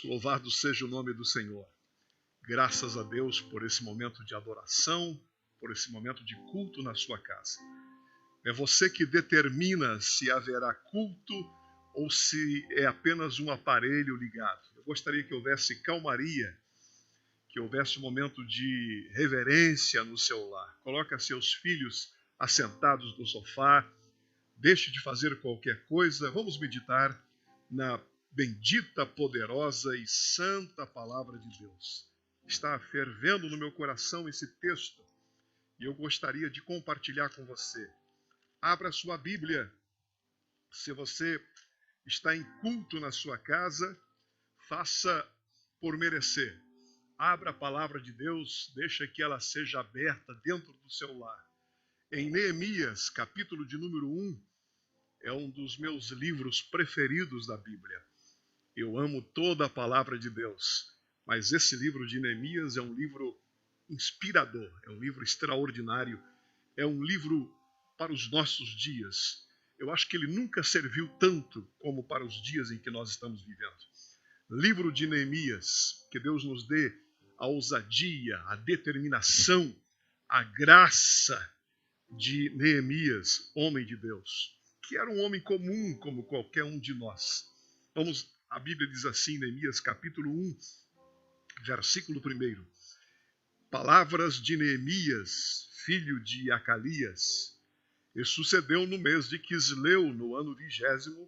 Louvado seja o nome do Senhor. Graças a Deus por esse momento de adoração, por esse momento de culto na sua casa. É você que determina se haverá culto ou se é apenas um aparelho ligado. Eu gostaria que houvesse calmaria, que houvesse um momento de reverência no seu lar. Coloque seus filhos assentados no sofá, deixe de fazer qualquer coisa. Vamos meditar na bendita, poderosa e santa palavra de Deus. Está fervendo no meu coração esse texto e eu gostaria de compartilhar com você. Abra sua Bíblia. Se você está em culto na sua casa, faça por merecer. Abra a palavra de Deus, deixa que ela seja aberta dentro do seu lar. Em Neemias, capítulo de número 1, é um dos meus livros preferidos da Bíblia. Eu amo toda a palavra de Deus, mas esse livro de Neemias é um livro inspirador, é um livro extraordinário, é um livro para os nossos dias. Eu acho que ele nunca serviu tanto como para os dias em que nós estamos vivendo. Livro de Neemias, que Deus nos dê a ousadia, a determinação, a graça de Neemias, homem de Deus, que era um homem comum como qualquer um de nós. A Bíblia diz assim, Neemias capítulo 1, versículo 1. Palavras de Neemias, filho de Acalias. E sucedeu no mês de Quisleu, no ano 20º,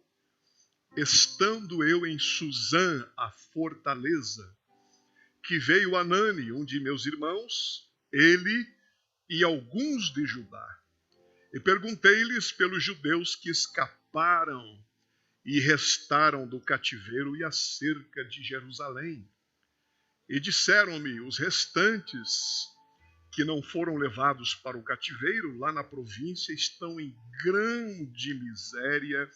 estando eu em Susã, a fortaleza, que veio Anani, um de meus irmãos, ele e alguns de Judá. E perguntei-lhes pelos judeus que escaparam e restaram do cativeiro e acerca de Jerusalém. E disseram-me, os restantes que não foram levados para o cativeiro, lá na província, estão em grande miséria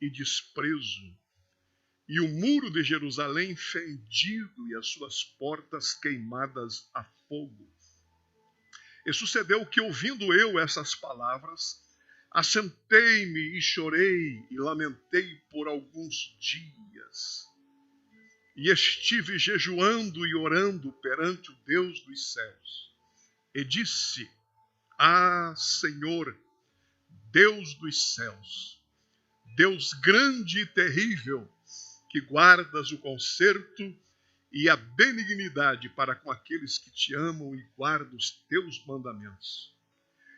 e desprezo. E o muro de Jerusalém fendido e as suas portas queimadas a fogo. E sucedeu que, ouvindo eu essas palavras, assentei-me e chorei e lamentei por alguns dias. E estive jejuando e orando perante o Deus dos céus. E disse, Senhor, Deus dos céus, Deus grande e terrível, que guardas o conserto e a benignidade para com aqueles que te amam e guardam os teus mandamentos.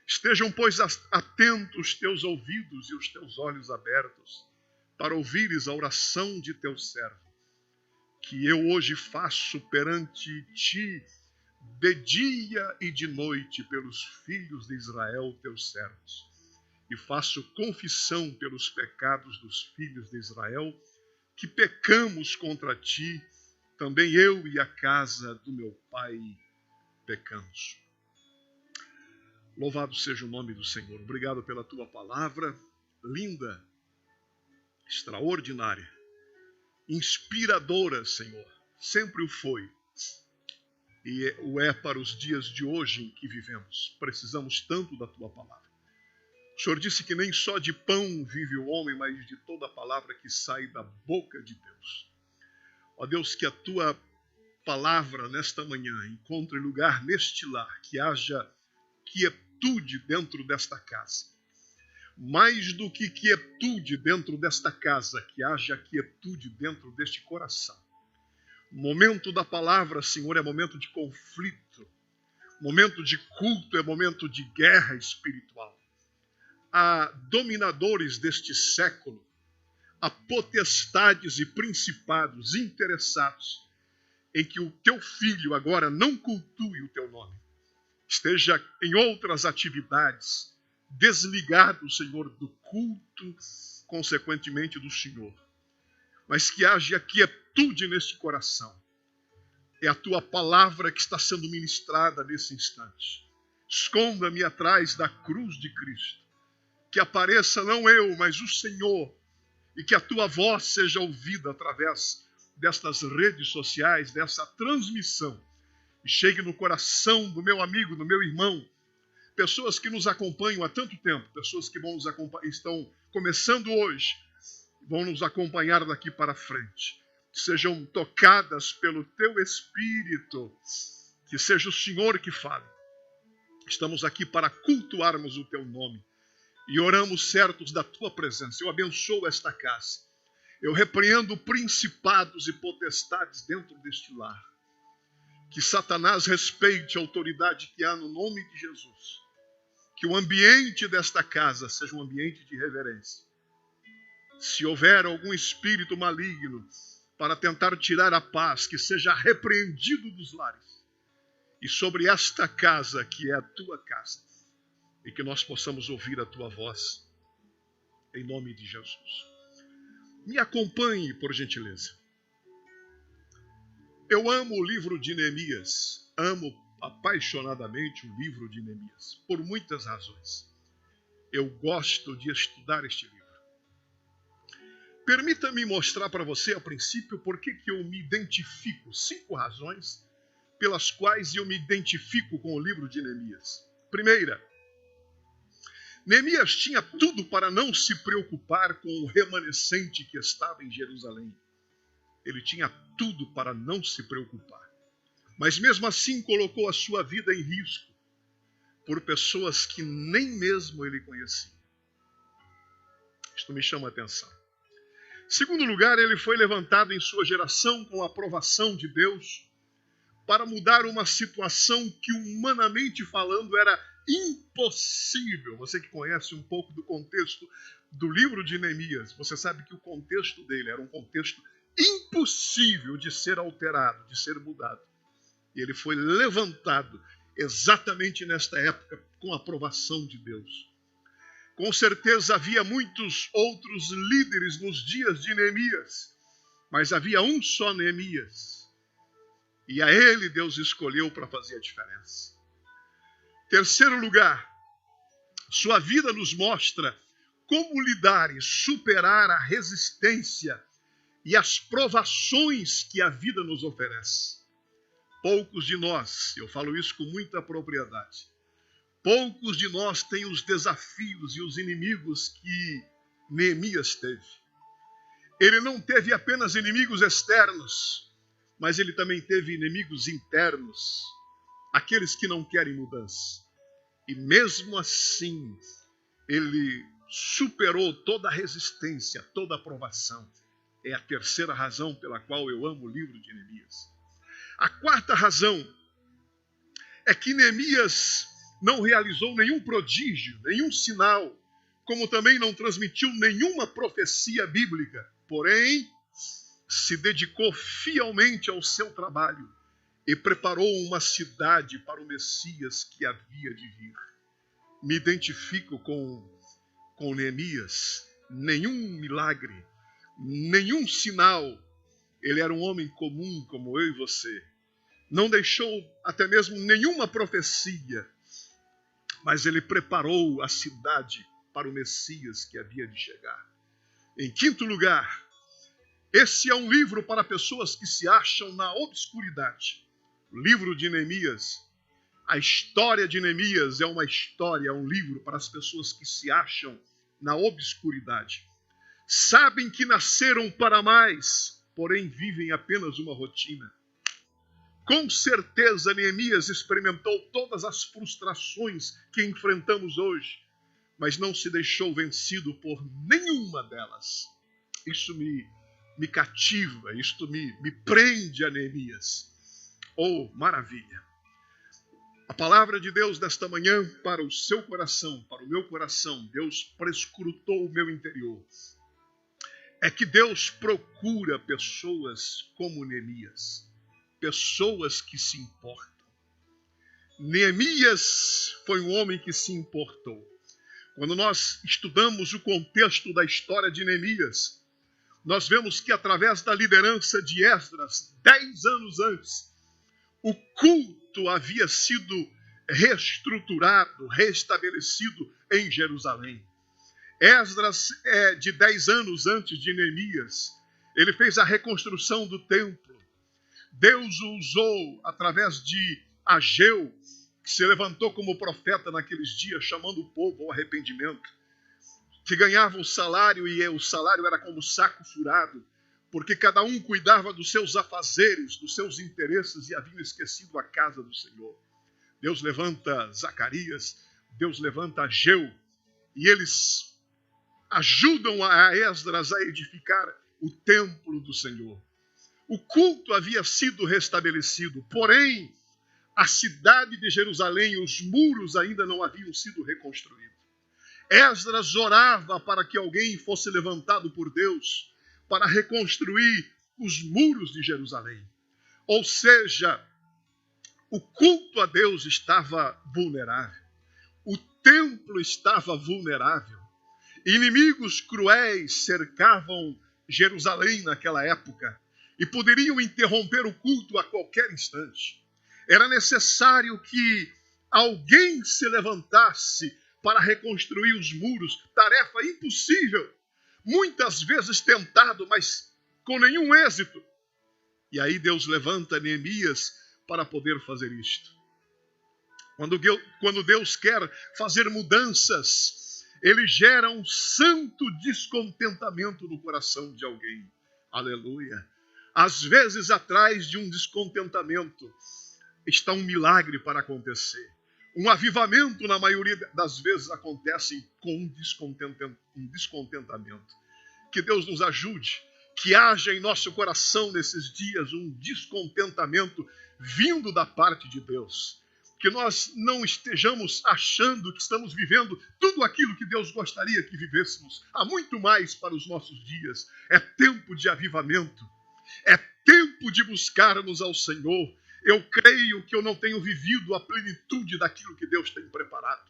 Estejam, pois, atentos os teus ouvidos e os teus olhos abertos, para ouvires a oração de teu servo, que eu hoje faço perante ti, de dia e de noite, pelos filhos de Israel, teus servos. E faço confissão pelos pecados dos filhos de Israel, que pecamos contra ti, também eu e a casa do meu pai pecamos. Louvado seja o nome do Senhor. Obrigado pela tua palavra, linda, extraordinária, inspiradora, Senhor. Sempre o foi. E o é para os dias de hoje em que vivemos. Precisamos tanto da tua palavra. O Senhor disse que nem só de pão vive o homem, mas de toda a palavra que sai da boca de Deus. Ó Deus, que a tua palavra nesta manhã encontre lugar neste lar, que haja quietude dentro desta casa. Mais do que quietude dentro desta casa, que haja quietude dentro deste coração. O momento da palavra, Senhor, é momento de conflito. O momento de culto é momento de guerra espiritual. Há dominadores deste século, há potestades e principados interessados em que o teu filho agora não cultue o teu nome. Esteja em outras atividades, desligado, Senhor, do culto, consequentemente do Senhor. Mas que haja quietude neste coração. É a tua palavra que está sendo ministrada nesse instante. Esconda-me atrás da cruz de Cristo. Que apareça não eu, mas o Senhor. E que a tua voz seja ouvida através destas redes sociais, dessa transmissão. E chegue no coração do meu amigo, do meu irmão. Pessoas que nos acompanham há tanto tempo. Pessoas que vão nos acompanhar, estão começando hoje. Vão nos acompanhar daqui para frente. sejam tocadas pelo teu Espírito, que seja o Senhor que fale. Estamos aqui para cultuarmos o teu nome e oramos certos da tua presença. Eu abençoo esta casa. Eu repreendo principados e potestades dentro deste lar. Que Satanás respeite a autoridade que há no nome de Jesus. Que o ambiente desta casa seja um ambiente de reverência. Se houver algum espírito maligno para tentar tirar a paz, que seja repreendido dos lares. E sobre esta casa, que é a tua casa, e que nós possamos ouvir a tua voz, em nome de Jesus. Me acompanhe, por gentileza. Eu amo o livro de Neemias, amo apaixonadamente o livro de Neemias, por muitas razões. Eu gosto de estudar este livro. Permita-me mostrar para você, a princípio, por que eu me identifico. 5 razões pelas quais eu me identifico com o livro de Neemias. Primeira, Neemias tinha tudo para não se preocupar com o remanescente que estava em Jerusalém. Ele tinha tudo para não se preocupar. Mas mesmo assim colocou a sua vida em risco por pessoas que nem mesmo ele conhecia. Isto me chama a atenção. Segundo lugar, ele foi levantado em sua geração com a aprovação de Deus para mudar uma situação que, humanamente falando, era impossível. Você que conhece um pouco do contexto do livro de Neemias, você sabe que o contexto dele era um contexto impossível de ser alterado, de ser mudado. E ele foi levantado exatamente nesta época com a aprovação de Deus. Com certeza havia muitos outros líderes nos dias de Neemias, mas havia um só Neemias. E a ele Deus escolheu para fazer a diferença. Terceiro lugar, sua vida nos mostra como lidar e superar a resistência e as provações que a vida nos oferece. Poucos de nós, eu falo isso com muita propriedade, poucos de nós têm os desafios e os inimigos que Neemias teve. Ele não teve apenas inimigos externos, mas ele também teve inimigos internos, aqueles que não querem mudança. E mesmo assim, ele superou toda a resistência, toda a provação. É a terceira razão pela qual eu amo o livro de Neemias. A quarta razão é que Neemias não realizou nenhum prodígio, nenhum sinal, como também não transmitiu nenhuma profecia bíblica. Porém, se dedicou fielmente ao seu trabalho e preparou uma cidade para o Messias que havia de vir. Me identifico com Neemias. Nenhum milagre, nenhum sinal. Ele era um homem comum como eu e você. Não deixou até mesmo nenhuma profecia, mas ele preparou a cidade para o Messias que havia de chegar. Em quinto lugar, esse é um livro para pessoas que se acham na obscuridade. O livro de Neemias, a história de Neemias é uma história, é um livro para as pessoas que se acham na obscuridade. Sabem que nasceram para mais, porém vivem apenas uma rotina. Com certeza Neemias experimentou todas as frustrações que enfrentamos hoje, mas não se deixou vencido por nenhuma delas. Isso me cativa, isto me prende a Neemias. Oh, maravilha! A palavra de Deus desta manhã para o seu coração, para o meu coração, Deus prescrutou o meu interior. É que Deus procura pessoas como Neemias, pessoas que se importam. Neemias foi um homem que se importou. Quando nós estudamos o contexto da história de Neemias, nós vemos que através da liderança de Esdras, 10 anos antes, o culto havia sido reestruturado, restabelecido em Jerusalém. Esdras, de 10 anos antes de Neemias, ele fez a reconstrução do templo. Deus o usou através de Ageu, que se levantou como profeta naqueles dias, chamando o povo ao arrependimento, que ganhava o salário e o salário era como saco furado, porque cada um cuidava dos seus afazeres, dos seus interesses e haviam esquecido a casa do Senhor. Deus levanta Zacarias, Deus levanta Ageu, e eles ajudam a Esdras a edificar o templo do Senhor. O culto havia sido restabelecido, porém, a cidade de Jerusalém, os muros ainda não haviam sido reconstruídos. Esdras orava para que alguém fosse levantado por Deus para reconstruir os muros de Jerusalém. Ou seja, o culto a Deus estava vulnerável. O templo estava vulnerável. Inimigos cruéis cercavam Jerusalém naquela época e poderiam interromper o culto a qualquer instante. Era necessário que alguém se levantasse para reconstruir os muros, tarefa impossível, muitas vezes tentado, mas com nenhum êxito. E aí Deus levanta Neemias para poder fazer isto. Quando Deus quer fazer mudanças, Ele gera um santo descontentamento no coração de alguém. Aleluia. Às vezes, atrás de um descontentamento, está um milagre para acontecer. Um avivamento, na maioria das vezes, acontece com um descontentamento. Que Deus nos ajude, que haja em nosso coração nesses dias um descontentamento vindo da parte de Deus. Que nós não estejamos achando que estamos vivendo tudo aquilo que Deus gostaria que vivêssemos. Há muito mais para os nossos dias. É tempo de avivamento. É tempo de buscarmos ao Senhor. Eu creio que eu não tenho vivido a plenitude daquilo que Deus tem preparado.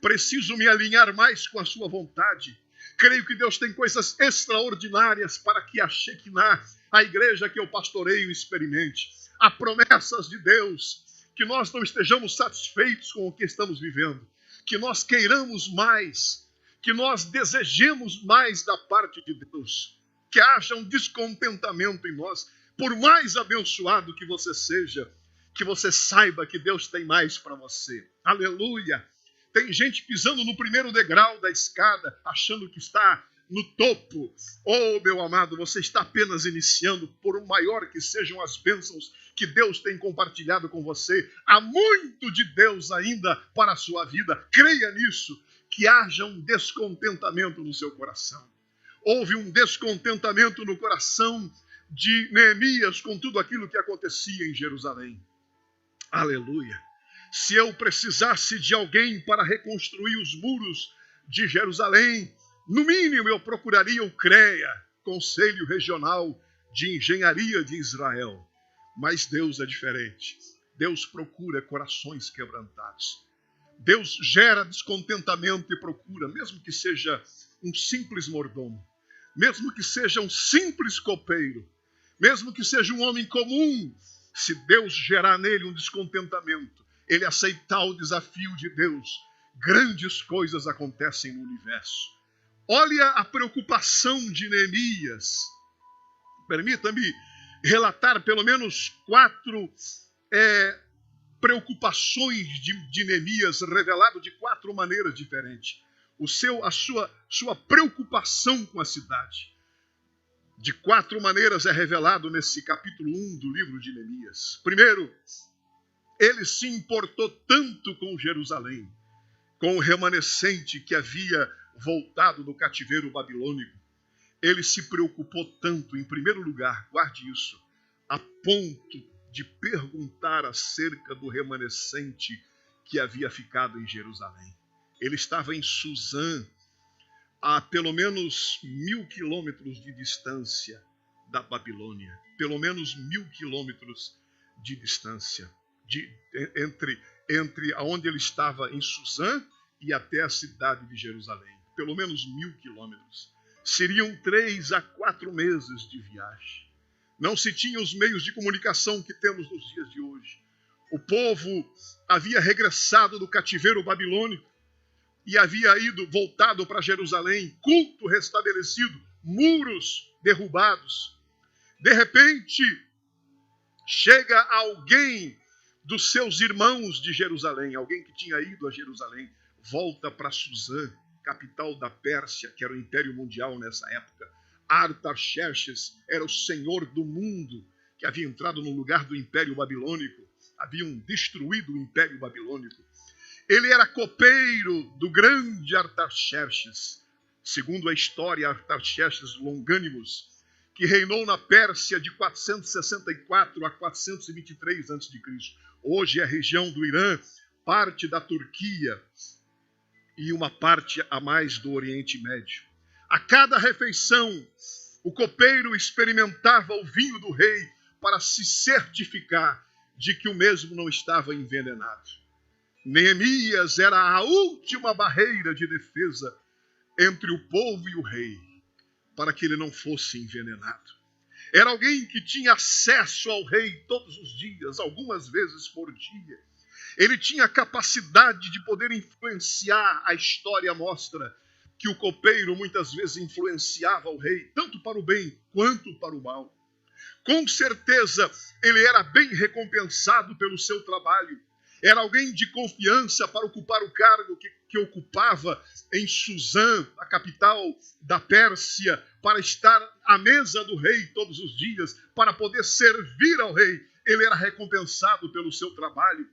Preciso me alinhar mais com a sua vontade. Creio que Deus tem coisas extraordinárias para que a Shekinah, a igreja que eu pastoreio, experimente. Há promessas de Deus. Que nós não estejamos satisfeitos com o que estamos vivendo. Que nós queiramos mais. Que nós desejemos mais da parte de Deus. Que haja um descontentamento em nós. Por mais abençoado que você seja, que você saiba que Deus tem mais para você. Aleluia! Tem gente pisando no primeiro degrau da escada, achando que está no topo. Oh, meu amado, você está apenas iniciando, por maior que sejam as bênçãos que Deus tem compartilhado com você. Há muito de Deus ainda para a sua vida. Creia nisso, que haja um descontentamento no seu coração. Houve um descontentamento no coração de Neemias com tudo aquilo que acontecia em Jerusalém. Aleluia! Se eu precisasse de alguém para reconstruir os muros de Jerusalém, no mínimo eu procuraria o CREA, Conselho Regional de Engenharia de Israel. Mas Deus é diferente. Deus procura corações quebrantados. Deus gera descontentamento e procura, mesmo que seja um simples mordomo, mesmo que seja um simples copeiro, mesmo que seja um homem comum, se Deus gerar nele um descontentamento, ele aceitar o desafio de Deus, grandes coisas acontecem no universo. Olha a preocupação de Neemias. Permita-me relatar pelo menos 4 preocupações de Neemias, revelado de 4 maneiras diferentes. A sua preocupação com a cidade. De 4 maneiras é revelado nesse capítulo 1 do livro de Neemias. Primeiro, ele se importou tanto com Jerusalém, com o remanescente que havia voltado do cativeiro babilônico. Ele se preocupou tanto, em primeiro lugar, guarde isso, a ponto de perguntar acerca do remanescente que havia ficado em Jerusalém. Ele estava em Suzã, a pelo menos 1000 quilômetros de distância da Babilônia. Pelo menos 1000 quilômetros de distância entre onde ele estava em Suzã e até a cidade de Jerusalém. Pelo menos 1000 quilômetros. Seriam 3 a 4 meses de viagem. Não se tinha os meios de comunicação que temos nos dias de hoje. O povo havia regressado do cativeiro babilônico e havia voltado para Jerusalém, culto restabelecido, muros derrubados. De repente, chega alguém dos seus irmãos de Jerusalém, alguém que tinha ido a Jerusalém, volta para Suzã, capital da Pérsia, que era o império mundial nessa época. Artaxerxes era o senhor do mundo, que havia entrado no lugar do Império Babilônico. Haviam destruído o Império Babilônico. Ele era copeiro do grande Artaxerxes, segundo a história, Artaxerxes Longânimos, que reinou na Pérsia de 464 a 423 a.C. Hoje é a região do Irã, parte da Turquia e uma parte a mais do Oriente Médio. A cada refeição, o copeiro experimentava o vinho do rei para se certificar de que o mesmo não estava envenenado. Neemias era a última barreira de defesa entre o povo e o rei, para que ele não fosse envenenado. Era alguém que tinha acesso ao rei todos os dias, algumas vezes por dia. Ele tinha a capacidade de poder influenciar. A história mostra que o copeiro muitas vezes influenciava o rei, tanto para o bem quanto para o mal. Com certeza, ele era bem recompensado pelo seu trabalho. Era alguém de confiança para ocupar o cargo que ocupava em Suzã, a capital da Pérsia, para estar à mesa do rei todos os dias, para poder servir ao rei. Ele era recompensado pelo seu trabalho,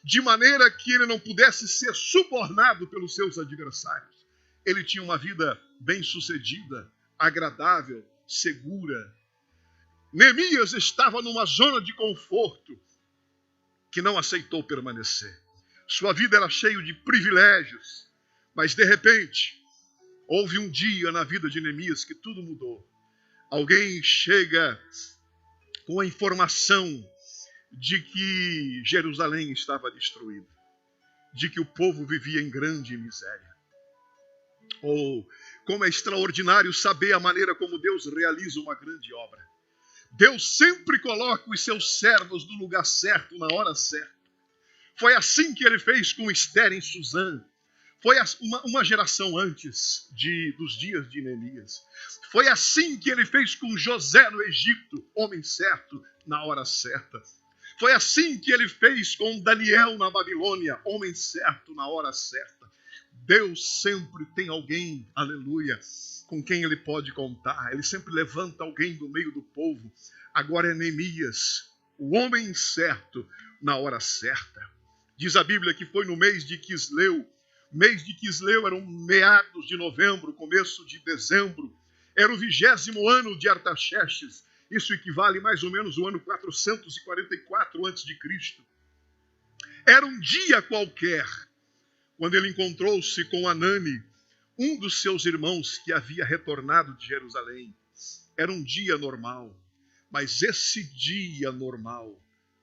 de maneira que ele não pudesse ser subornado pelos seus adversários. Ele tinha uma vida bem-sucedida, agradável, segura. Neemias estava numa zona de conforto que não aceitou permanecer. Sua vida era cheia de privilégios, mas de repente, houve um dia na vida de Neemias que tudo mudou. Alguém chega com a informação de que Jerusalém estava destruída, de que o povo vivia em grande miséria. Como é extraordinário saber a maneira como Deus realiza uma grande obra. Deus sempre coloca os seus servos no lugar certo, na hora certa. Foi assim que ele fez com Esther em Suzã. Foi uma geração antes dos dias de Neemias. Foi assim que ele fez com José no Egito, homem certo, na hora certa. Foi assim que ele fez com Daniel na Babilônia, homem certo, na hora certa. Deus sempre tem alguém, aleluia, com quem ele pode contar. Ele sempre levanta alguém do meio do povo. Agora é Neemias, o homem certo, na hora certa. Diz a Bíblia que foi no mês de Quisleu. Mês de Quisleu eram meados de novembro, começo de dezembro. Era o 20º ano de Artaxerxes. Isso equivale mais ou menos ao ano 444 a.C. Era um dia qualquer, quando ele encontrou-se com Anani, um dos seus irmãos que havia retornado de Jerusalém. Era um dia normal, mas esse dia normal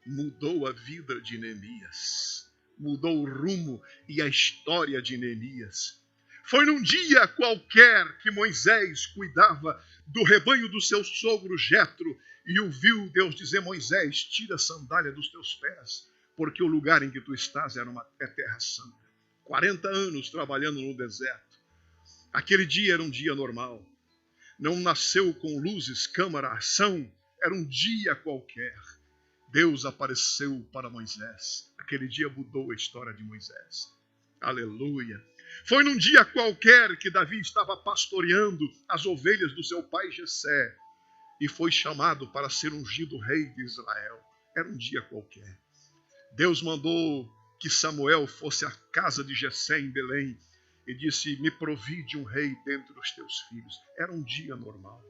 mudou a vida de Neemias, mudou o rumo e a história de Neemias. Foi num dia qualquer que Moisés cuidava do rebanho do seu sogro Jetro e ouviu Deus dizer: Moisés, tira a sandália dos teus pés, porque o lugar em que tu estás é terra santa. 40 anos trabalhando no deserto. Aquele dia era um dia normal. Não nasceu com luzes, câmara, ação. Era um dia qualquer. Deus apareceu para Moisés. Aquele dia mudou a história de Moisés. Aleluia. Foi num dia qualquer que Davi estava pastoreando as ovelhas do seu pai Jessé e foi chamado para ser ungido rei de Israel. Era um dia qualquer. Deus mandou que Samuel fosse à casa de Jessé em Belém e disse: me provide um rei dentre os teus filhos. Era um dia normal.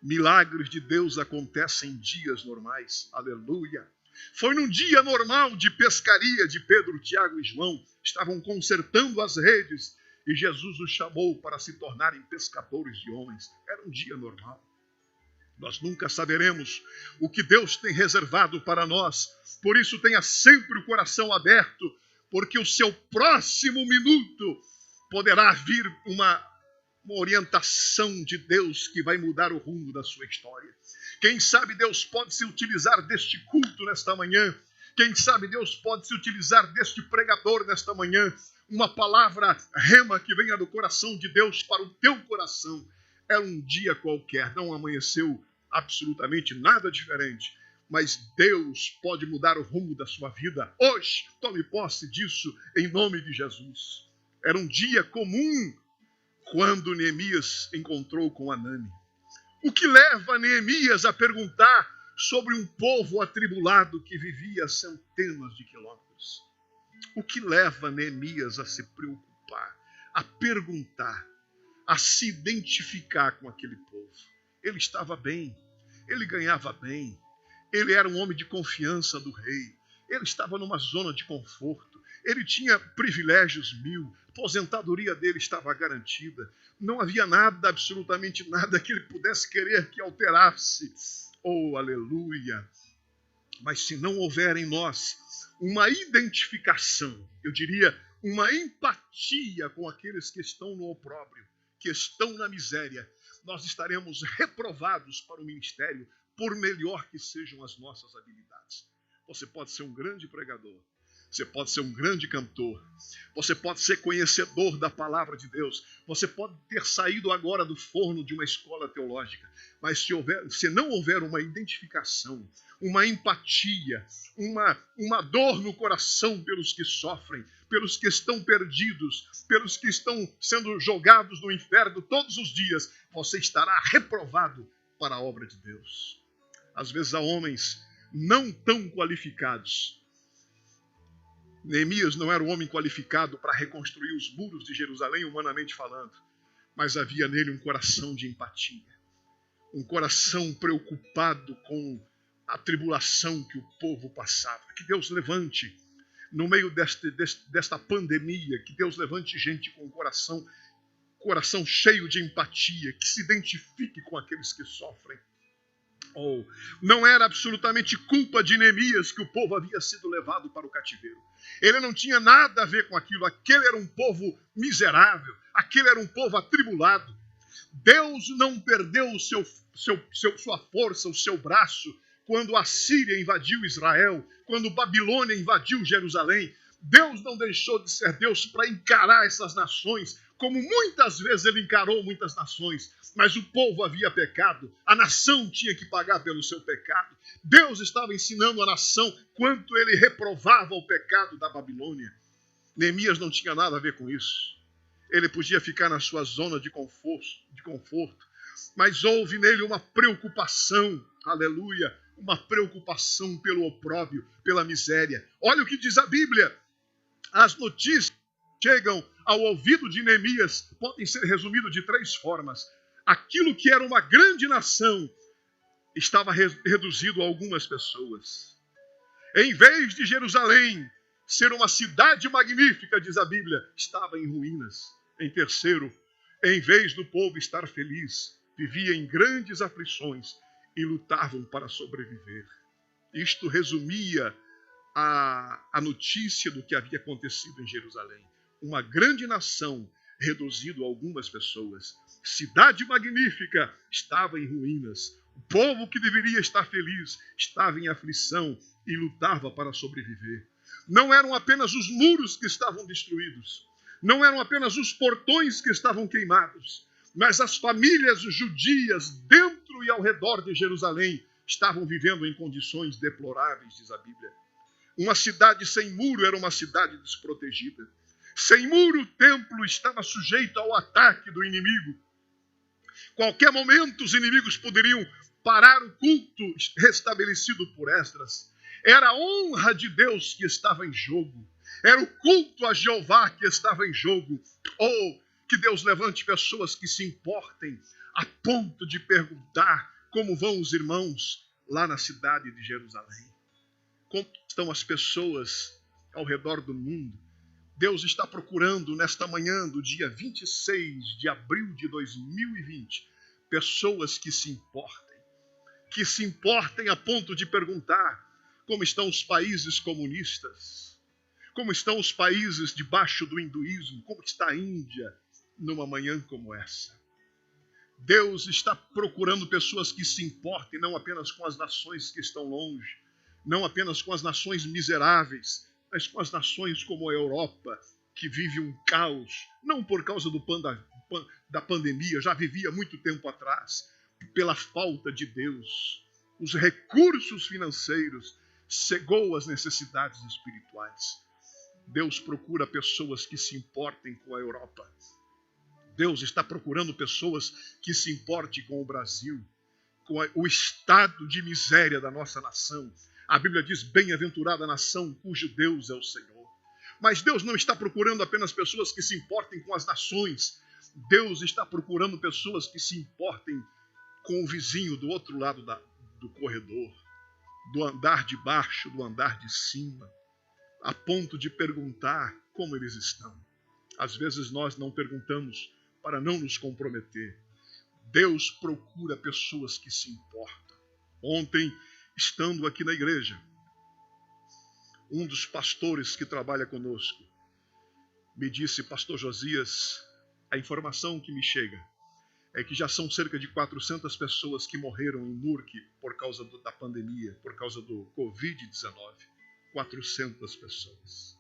Milagres de Deus acontecem em dias normais. Aleluia. Foi num dia normal de pescaria de Pedro, Tiago e João. Estavam consertando as redes e Jesus os chamou para se tornarem pescadores de homens. Era um dia normal. Nós nunca saberemos o que Deus tem reservado para nós. Por isso tenha sempre o coração aberto, porque o seu próximo minuto poderá vir uma orientação de Deus que vai mudar o rumo da sua história. Quem sabe Deus pode se utilizar deste culto nesta manhã. Quem sabe Deus pode se utilizar deste pregador nesta manhã. Uma palavra rema que venha do coração de Deus para o teu coração. É um dia qualquer, não amanheceu absolutamente nada diferente. Mas Deus pode mudar o rumo da sua vida. Hoje, tome posse disso em nome de Jesus. Era um dia comum quando Neemias encontrou com Anani. O que leva Neemias a perguntar sobre um povo atribulado que vivia a centenas de quilômetros? O que leva Neemias a se preocupar, a perguntar, a se identificar com aquele povo? Ele estava bem, ele ganhava bem, ele era um homem de confiança do rei, ele estava numa zona de conforto, ele tinha privilégios mil, a aposentadoria dele estava garantida, não havia nada, absolutamente nada que ele pudesse querer que alterasse. Oh, aleluia! Mas se não houver em nós uma identificação, eu diria, uma empatia com aqueles que estão no opróbrio, que estão na miséria, nós estaremos reprovados para o ministério, por melhor que sejam as nossas habilidades. Você pode ser um grande pregador, você pode ser um grande cantor, você pode ser conhecedor da palavra de Deus, você pode ter saído agora do forno de uma escola teológica, mas se não houver uma identificação, uma empatia, uma dor no coração pelos que sofrem, pelos que estão perdidos, pelos que estão sendo jogados no inferno todos os dias, você estará reprovado para a obra de Deus. Às vezes há homens não tão qualificados. Neemias não era um homem qualificado para reconstruir os muros de Jerusalém, humanamente falando, mas havia nele um coração de empatia, um coração preocupado com a tribulação que o povo passava. Que Deus levante, no meio desta pandemia, que Deus levante gente com coração cheio de empatia, que se identifique com aqueles que sofrem. Oh, não era absolutamente culpa de Neemias que o povo havia sido levado para o cativeiro. Ele não tinha nada a ver com aquilo. Aquele era um povo miserável. Aquele era um povo atribulado. Deus não perdeu sua força, o seu braço, quando a Síria invadiu Israel, quando Babilônia invadiu Jerusalém. Deus não deixou de ser Deus para encarar essas nações, como muitas vezes ele encarou muitas nações. Mas o povo havia pecado, a nação tinha que pagar pelo seu pecado. Deus estava ensinando a nação quanto ele reprovava o pecado da Babilônia. Neemias não tinha nada a ver com isso. Ele podia ficar na sua zona de conforto, mas houve nele uma preocupação, aleluia, uma preocupação pelo opróbrio, pela miséria. Olha o que diz a Bíblia. As notícias que chegam ao ouvido de Neemias podem ser resumidas de 3 formas. Aquilo que era uma grande nação estava reduzido a algumas pessoas. Em vez de Jerusalém ser uma cidade magnífica, diz a Bíblia, estava em ruínas. Em terceiro, em vez do povo estar feliz, vivia em grandes aflições e lutavam para sobreviver. Isto resumia a notícia do que havia acontecido em Jerusalém. Uma grande nação reduzido a algumas pessoas. Cidade magnífica estava em ruínas. O povo que deveria estar feliz estava em aflição e lutava para sobreviver. Não eram apenas os muros que estavam destruídos, não eram apenas os portões que estavam queimados, mas as famílias judias dentro e ao redor de Jerusalém estavam vivendo em condições deploráveis, diz a Bíblia. Uma cidade sem muro era uma cidade desprotegida. Sem muro, o templo estava sujeito ao ataque do inimigo. Qualquer momento, os inimigos poderiam parar o culto restabelecido por Esdras. Era a honra de Deus que estava em jogo. Era o culto a Jeová que estava em jogo. Oh, que Deus levante pessoas que se importem a ponto de perguntar como vão os irmãos lá na cidade de Jerusalém. Como estão as pessoas ao redor do mundo? Deus está procurando nesta manhã do dia 26 de abril de 2020 pessoas que se importem a ponto de perguntar como estão os países comunistas, como estão os países debaixo do hinduísmo, como está a Índia numa manhã como essa. Deus está procurando pessoas que se importem não apenas com as nações que estão longe, não apenas com as nações miseráveis, mas com as nações como a Europa, que vive um caos, não por causa da pandemia, já vivia muito tempo atrás, pela falta de Deus. Os recursos financeiros cegou as necessidades espirituais. Deus procura pessoas que se importem com a Europa. Deus está procurando pessoas que se importem com o Brasil, com o estado de miséria da nossa nação. A Bíblia diz: bem-aventurada a nação cujo Deus é o Senhor. Mas Deus não está procurando apenas pessoas que se importem com as nações. Deus está procurando pessoas que se importem com o vizinho do outro lado do corredor, do andar de baixo, do andar de cima, a ponto de perguntar como eles estão. Às vezes nós não perguntamos para não nos comprometer. Deus procura pessoas que se importam. Ontem, estando aqui na igreja, um dos pastores que trabalha conosco me disse: pastor Josias, a informação que me chega é que já são cerca de 400 pessoas que morreram em Nurque por causa da pandemia, por causa do Covid-19. 400 pessoas.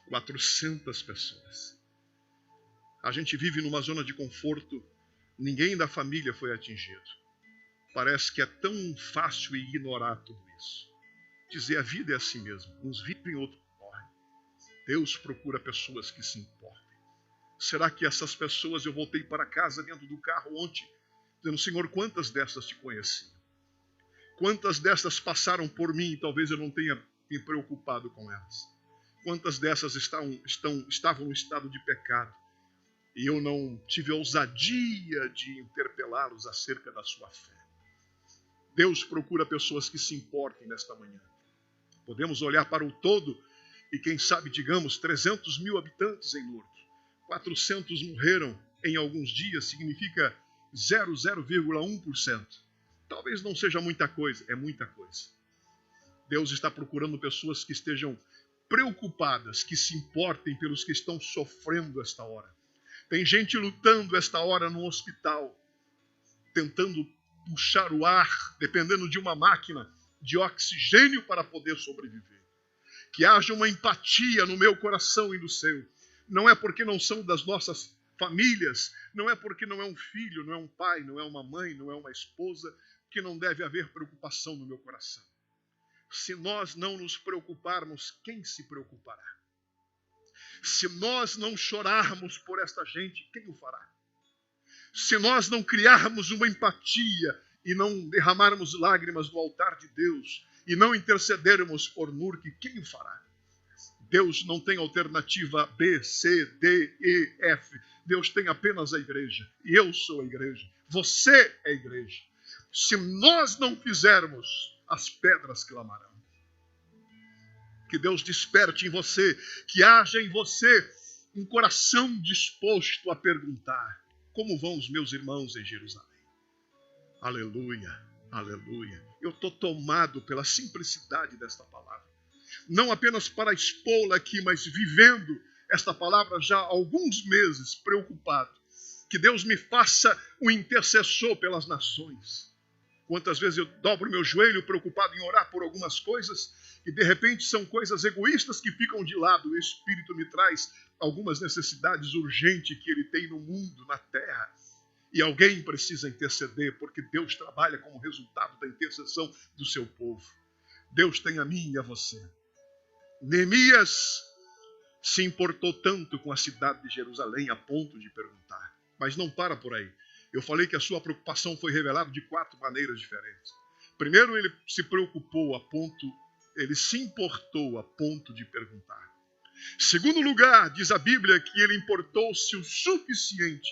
400 pessoas. A gente vive numa zona de conforto, ninguém da família foi atingido. Parece que é tão fácil ignorar tudo isso. Dizer: a vida é assim mesmo, uns vivem, outros morrem. Deus procura pessoas que se importem. Será que essas pessoas, eu voltei para casa dentro do carro ontem, dizendo: Senhor, quantas dessas te conheciam? Quantas dessas passaram por mim e talvez eu não tenha me preocupado com elas? Quantas dessas estavam no estado de pecado e eu não tive a ousadia de interpelá-los acerca da sua fé? Deus procura pessoas que se importem nesta manhã. Podemos olhar para o todo e, quem sabe, digamos, 300 mil habitantes em Lourdes. 400 morreram em alguns dias, significa 0,1%. Talvez não seja muita coisa, é muita coisa. Deus está procurando pessoas que estejam preocupadas, que se importem pelos que estão sofrendo esta hora. Tem gente lutando esta hora no hospital, tentando puxar o ar, dependendo de uma máquina de oxigênio para poder sobreviver. Que haja uma empatia no meu coração e no seu. Não é porque não são das nossas famílias, não é porque não é um filho, não é um pai, não é uma mãe, não é uma esposa, que não deve haver preocupação no meu coração. Se nós não nos preocuparmos, quem se preocupará? Se nós não chorarmos por esta gente, quem o fará? Se nós não criarmos uma empatia e não derramarmos lágrimas no altar de Deus e não intercedermos por Nurque, quem o fará? Deus não tem alternativa B, C, D, E, F. Deus tem apenas a igreja. E eu sou a igreja. Você é a igreja. Se nós não fizermos, as pedras clamarão. Que Deus desperte em você, que haja em você um coração disposto a perguntar: como vão os meus irmãos em Jerusalém? Aleluia, aleluia. Eu estou tomado pela simplicidade desta palavra. Não apenas para expô-la aqui, mas vivendo esta palavra já há alguns meses, preocupado. Que Deus me faça um intercessor pelas nações. Quantas vezes eu dobro meu joelho preocupado em orar por algumas coisas e de repente são coisas egoístas que ficam de lado. O Espírito me traz algumas necessidades urgentes que Ele tem no mundo, na terra. E alguém precisa interceder, porque Deus trabalha como resultado da intercessão do seu povo. Deus tem a mim e a você. Neemias se importou tanto com a cidade de Jerusalém a ponto de perguntar. Mas não para por aí. Eu falei que a sua preocupação foi revelada de 4 maneiras diferentes. Primeiro, ele se preocupou a ponto, ele se importou a ponto de perguntar. Segundo lugar, diz a Bíblia que ele importou-se o suficiente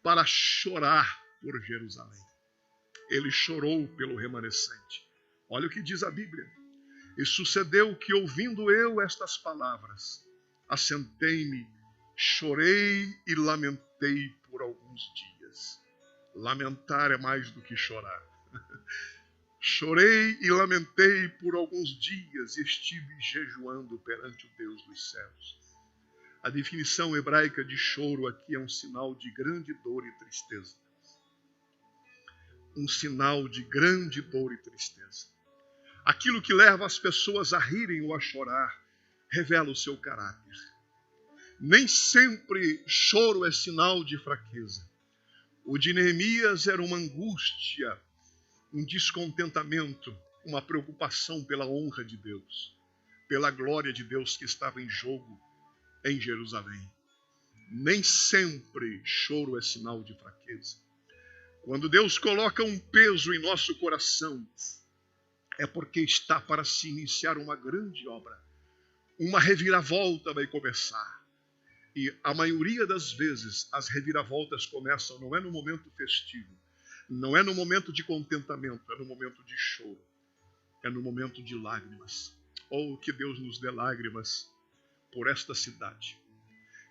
para chorar por Jerusalém. Ele chorou pelo remanescente. Olha o que diz a Bíblia. E sucedeu que, ouvindo eu estas palavras, assentei-me, chorei e lamentei por alguns dias. Lamentar é mais do que chorar. Chorei e lamentei por alguns dias e estive jejuando perante o Deus dos céus. A definição hebraica de choro aqui é um sinal de grande dor e tristeza. Um sinal de grande dor e tristeza. Aquilo que leva as pessoas a rirem ou a chorar revela o seu caráter. Nem sempre choro é sinal de fraqueza. O de Neemias era uma angústia, um descontentamento, uma preocupação pela honra de Deus, pela glória de Deus que estava em jogo em Jerusalém. Nem sempre choro é sinal de fraqueza. Quando Deus coloca um peso em nosso coração, é porque está para se iniciar uma grande obra. Uma reviravolta vai começar. E a maioria das vezes as reviravoltas começam, não é no momento festivo, não é no momento de contentamento, é no momento de choro, é no momento de lágrimas. Oh, que Deus nos dê lágrimas por esta cidade,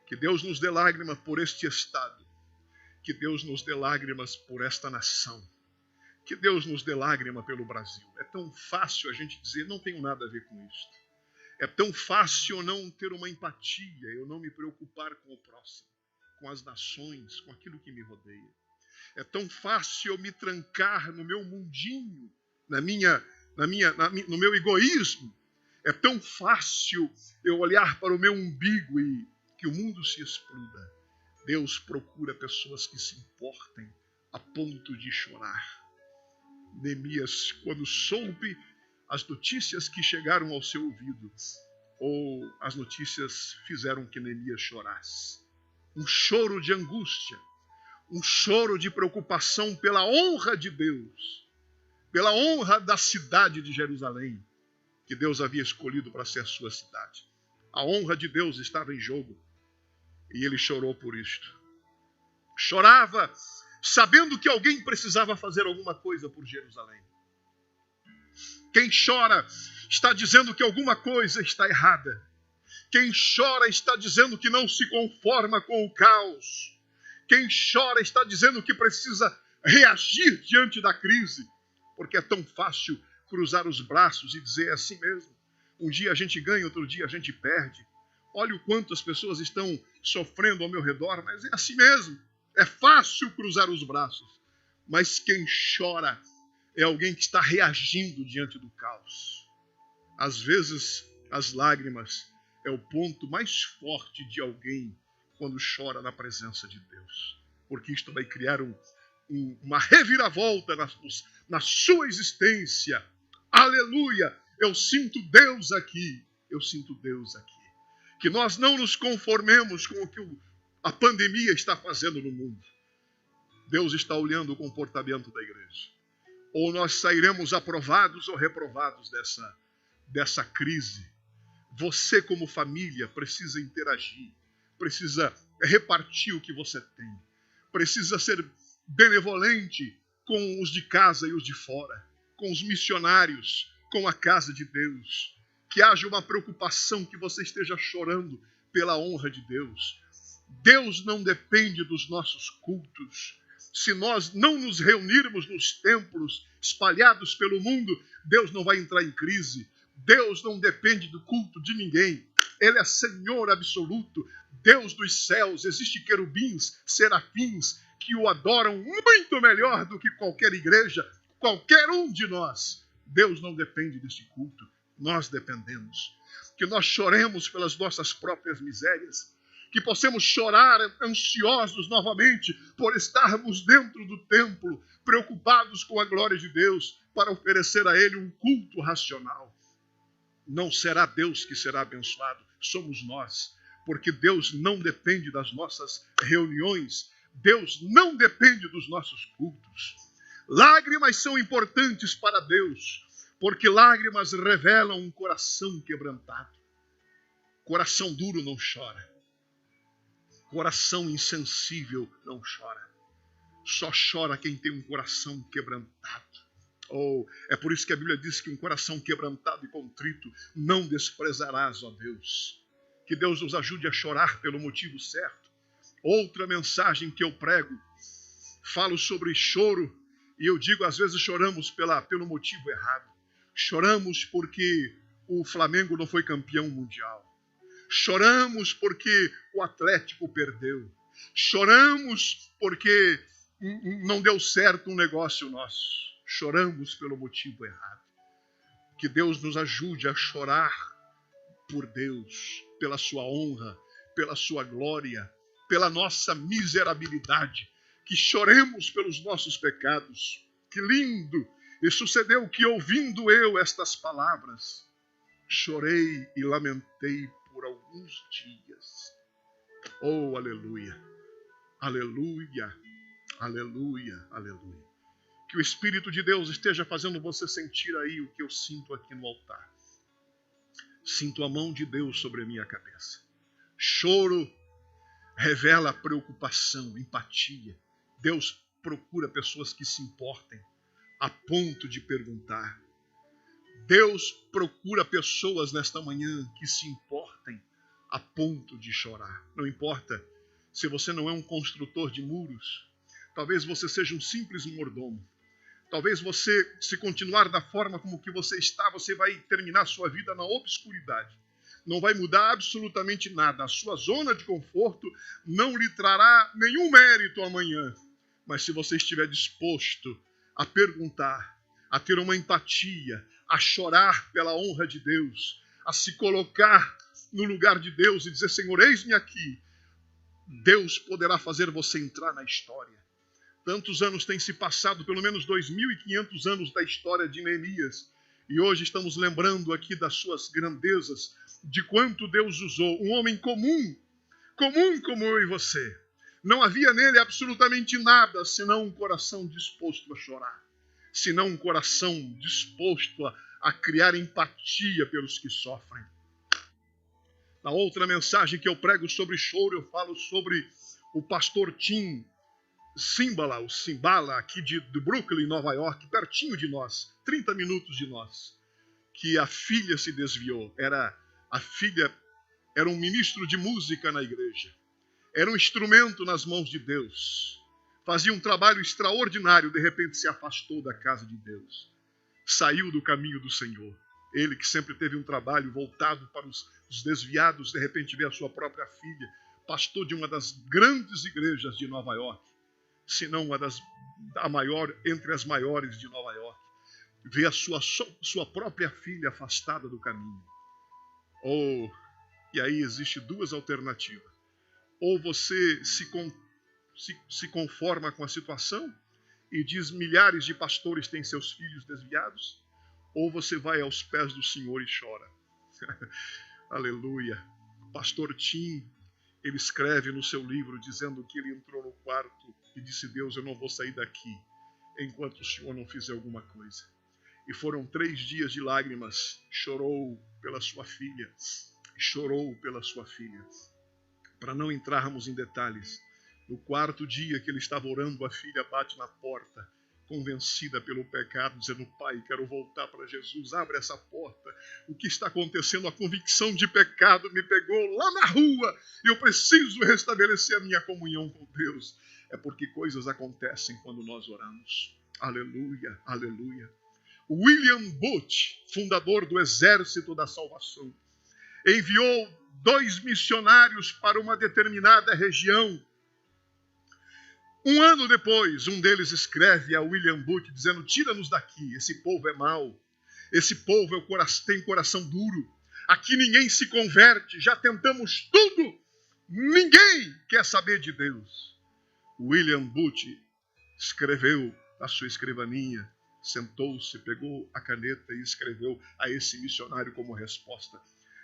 que Deus nos dê lágrimas por este estado, que Deus nos dê lágrimas por esta nação, que Deus nos dê lágrima pelo Brasil. É tão fácil a gente dizer, não tenho nada a ver com isso. É tão fácil eu não ter uma empatia, eu não me preocupar com o próximo, com as nações, com aquilo que me rodeia. É tão fácil eu me trancar no meu mundinho, no meu egoísmo. É tão fácil eu olhar para o meu umbigo e que o mundo se exploda. Deus procura pessoas que se importem a ponto de chorar. Neemias, quando soube as notícias que chegaram ao seu ouvido, ou as notícias fizeram que Neemias chorasse. Um choro de angústia, um choro de preocupação pela honra de Deus, pela honra da cidade de Jerusalém, que Deus havia escolhido para ser a sua cidade. A honra de Deus estava em jogo e ele chorou por isto. Chorava sabendo que alguém precisava fazer alguma coisa por Jerusalém. Quem chora está dizendo que alguma coisa está errada. Quem chora está dizendo que não se conforma com o caos. Quem chora está dizendo que precisa reagir diante da crise. Porque é tão fácil cruzar os braços e dizer, é assim mesmo. Um dia a gente ganha, outro dia a gente perde. Olha o quanto as pessoas estão sofrendo ao meu redor, mas é assim mesmo. É fácil cruzar os braços. Mas quem chora é alguém que está reagindo diante do caos. Às vezes, as lágrimas é o ponto mais forte de alguém quando chora na presença de Deus. Porque isto vai criar uma reviravolta na sua existência. Aleluia! Eu sinto Deus aqui. Eu sinto Deus aqui. Que nós não nos conformemos com o que a pandemia está fazendo no mundo. Deus está olhando o comportamento da igreja. Ou nós sairemos aprovados ou reprovados dessa crise. Você, como família, precisa interagir, precisa repartir o que você tem, precisa ser benevolente com os de casa e os de fora, com os missionários, com a casa de Deus. Que haja uma preocupação, que você esteja chorando pela honra de Deus. Deus não depende dos nossos cultos. Se nós não nos reunirmos nos templos espalhados pelo mundo, Deus não vai entrar em crise. Deus não depende do culto de ninguém. Ele é Senhor absoluto, Deus dos céus. Existem querubins, serafins, que o adoram muito melhor do que qualquer igreja, qualquer um de nós. Deus não depende deste culto, nós dependemos. Que nós choremos pelas nossas próprias misérias, que possamos chorar ansiosos novamente por estarmos dentro do templo, preocupados com a glória de Deus, para oferecer a Ele um culto racional. Não será Deus que será abençoado, somos nós, porque Deus não depende das nossas reuniões, Deus não depende dos nossos cultos. Lágrimas são importantes para Deus, porque lágrimas revelam um coração quebrantado. Coração duro não chora. Coração insensível não chora. Só chora quem tem um coração quebrantado. É por isso que a Bíblia diz que um coração quebrantado e contrito não desprezarás, ó Deus. Que Deus nos ajude a chorar pelo motivo certo. Outra mensagem que eu prego, falo sobre choro, e eu digo, às vezes choramos pelo motivo errado. Choramos porque o Flamengo não foi campeão mundial. Choramos porque o Atlético perdeu. Choramos porque não deu certo um negócio nosso. Choramos pelo motivo errado. Que Deus nos ajude a chorar por Deus, pela sua honra, pela sua glória, pela nossa miserabilidade. Que choremos pelos nossos pecados. Que lindo! E sucedeu que, ouvindo eu estas palavras, chorei e lamentei por alguns dias. Oh, aleluia, aleluia, aleluia, aleluia. Que o Espírito de Deus esteja fazendo você sentir aí o que eu sinto aqui no altar. Sinto a mão de Deus sobre a minha cabeça. Choro revela preocupação, empatia. Deus procura pessoas que se importem a ponto de perguntar. Deus procura pessoas nesta manhã que se importem a ponto de chorar. Não importa se você não é um construtor de muros, talvez você seja um simples mordomo. Talvez você, se continuar da forma como que você está, você vai terminar sua vida na obscuridade. Não vai mudar absolutamente nada. A sua zona de conforto não lhe trará nenhum mérito amanhã. Mas se você estiver disposto a perguntar, a ter uma empatia, a chorar pela honra de Deus, a se colocar no lugar de Deus e dizer, Senhor, eis-me aqui, Deus poderá fazer você entrar na história. Tantos anos têm se passado, pelo menos 2.500 anos da história de Neemias. E hoje estamos lembrando aqui das suas grandezas, de quanto Deus usou. Um homem comum como eu e você. Não havia nele absolutamente nada, senão um coração disposto a chorar. Senão um coração disposto a criar empatia pelos que sofrem. Na outra mensagem que eu prego sobre choro, eu falo sobre o pastor Tim Cymbala, aqui de Brooklyn, Nova York, pertinho de nós, 30 minutos de nós, que a filha se desviou. A filha era um ministro de música na igreja, era um instrumento nas mãos de Deus, fazia um trabalho extraordinário, de repente se afastou da casa de Deus, saiu do caminho do Senhor. Ele que sempre teve um trabalho voltado para os desviados, de repente vê a sua própria filha, pastor de uma das grandes igrejas de Nova York, se não a maior, entre as maiores de Nova York, vê a sua própria filha afastada do caminho. E aí existe duas alternativas. Ou você se conforma com a situação e diz milhares de pastores têm seus filhos desviados, ou você vai aos pés do Senhor e chora. Aleluia. Pastor Tim, ele escreve no seu livro dizendo que ele entrou no quarto e disse, Deus, eu não vou sair daqui enquanto o Senhor não fizer alguma coisa. E foram 3 dias de lágrimas. Chorou pela sua filha. Para não entrarmos em detalhes, no 4º dia que ele estava orando, a filha bate na porta, convencida pelo pecado, dizendo, pai, quero voltar para Jesus, abre essa porta. O que está acontecendo? A convicção de pecado me pegou lá na rua e eu preciso restabelecer a minha comunhão com Deus. É porque coisas acontecem quando nós oramos. Aleluia, aleluia. William Booth, fundador do Exército da Salvação, enviou 2 missionários para uma determinada região. Um ano depois, um deles escreve a William Booth dizendo, tira-nos daqui, esse povo é mau, esse povo tem coração duro, aqui ninguém se converte, já tentamos tudo, ninguém quer saber de Deus. William Booth escreveu na sua escrivaninha, sentou-se, pegou a caneta e escreveu a esse missionário como resposta,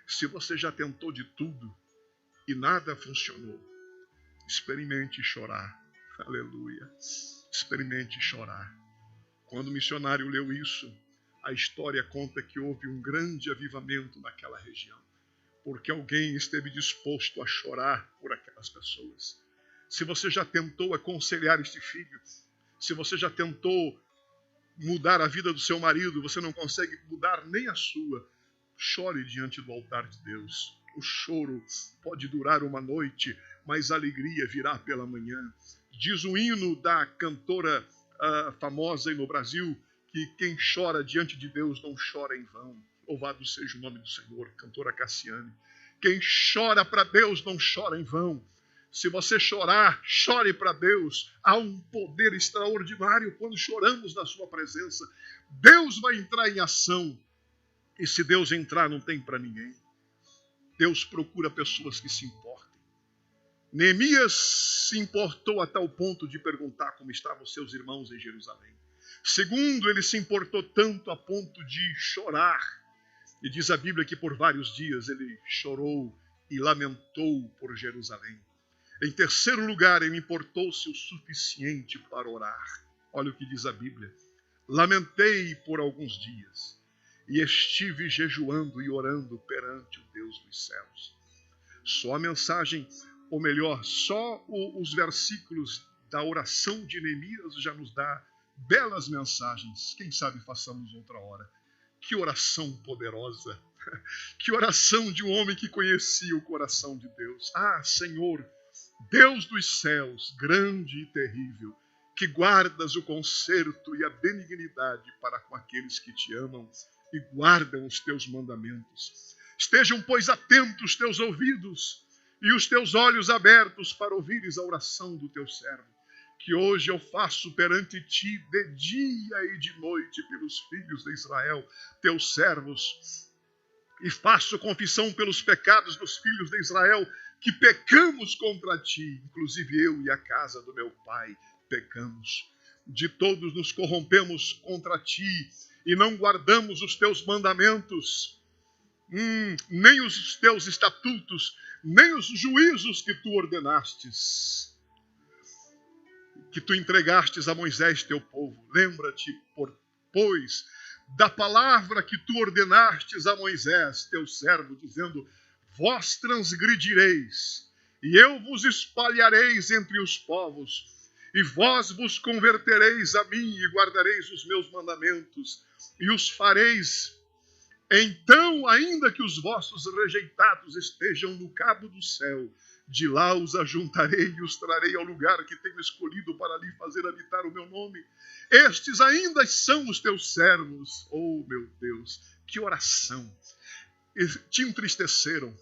se você já tentou de tudo e nada funcionou, experimente chorar. Aleluia. Experimente chorar. Quando o missionário leu isso, a história conta que houve um grande avivamento naquela região, porque alguém esteve disposto a chorar por aquelas pessoas. Se você já tentou aconselhar este filho, se você já tentou mudar a vida do seu marido, você não consegue mudar nem a sua, chore diante do altar de Deus. O choro pode durar uma noite, mas a alegria virá pela manhã. Diz o hino da cantora famosa aí no Brasil, que quem chora diante de Deus não chora em vão. Louvado seja o nome do Senhor, cantora Cassiane. Quem chora para Deus não chora em vão. Se você chorar, chore para Deus. Há um poder extraordinário quando choramos na sua presença. Deus vai entrar em ação. E se Deus entrar, não tem para ninguém. Deus procura pessoas que se importem. Neemias se importou a tal ponto de perguntar como estavam seus irmãos em Jerusalém. Segundo, ele se importou tanto a ponto de chorar. E diz a Bíblia que por vários dias ele chorou e lamentou por Jerusalém. Em terceiro lugar, ele importou-se o suficiente para orar. Olha o que diz a Bíblia. Lamentei por alguns dias e estive jejuando e orando perante o Deus dos céus. Só a mensagem, ou melhor, só os versículos da oração de Neemias já nos dá belas mensagens. Quem sabe façamos outra hora. Que oração poderosa! Que oração de um homem que conhecia o coração de Deus. Ah, Senhor, Deus dos céus, grande e terrível, que guardas o conserto e a benignidade para com aqueles que te amam e guardam os teus mandamentos. Estejam, pois, atentos os teus ouvidos e os teus olhos abertos para ouvires a oração do teu servo, que hoje eu faço perante ti de dia e de noite pelos filhos de Israel, teus servos, e faço confissão pelos pecados dos filhos de Israel, que pecamos contra ti, inclusive eu e a casa do meu pai pecamos. De todos nos corrompemos contra ti e não guardamos os teus mandamentos, nem os teus estatutos, nem os juízos que tu ordenastes, que tu entregastes a Moisés, teu povo. Lembra-te, pois, da palavra que tu ordenastes a Moisés, teu servo, dizendo: vós transgredireis, e eu vos espalhareis entre os povos, e vós vos convertereis a mim, e guardareis os meus mandamentos, e os fareis. Então, ainda que os vossos rejeitados estejam no cabo do céu, de lá os ajuntarei e os trarei ao lugar que tenho escolhido para ali fazer habitar o meu nome. Estes ainda são os teus servos. Oh, meu Deus, que oração! Te entristeceram,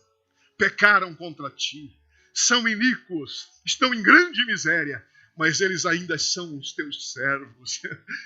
pecaram contra ti, são iníquos, estão em grande miséria, mas eles ainda são os teus servos.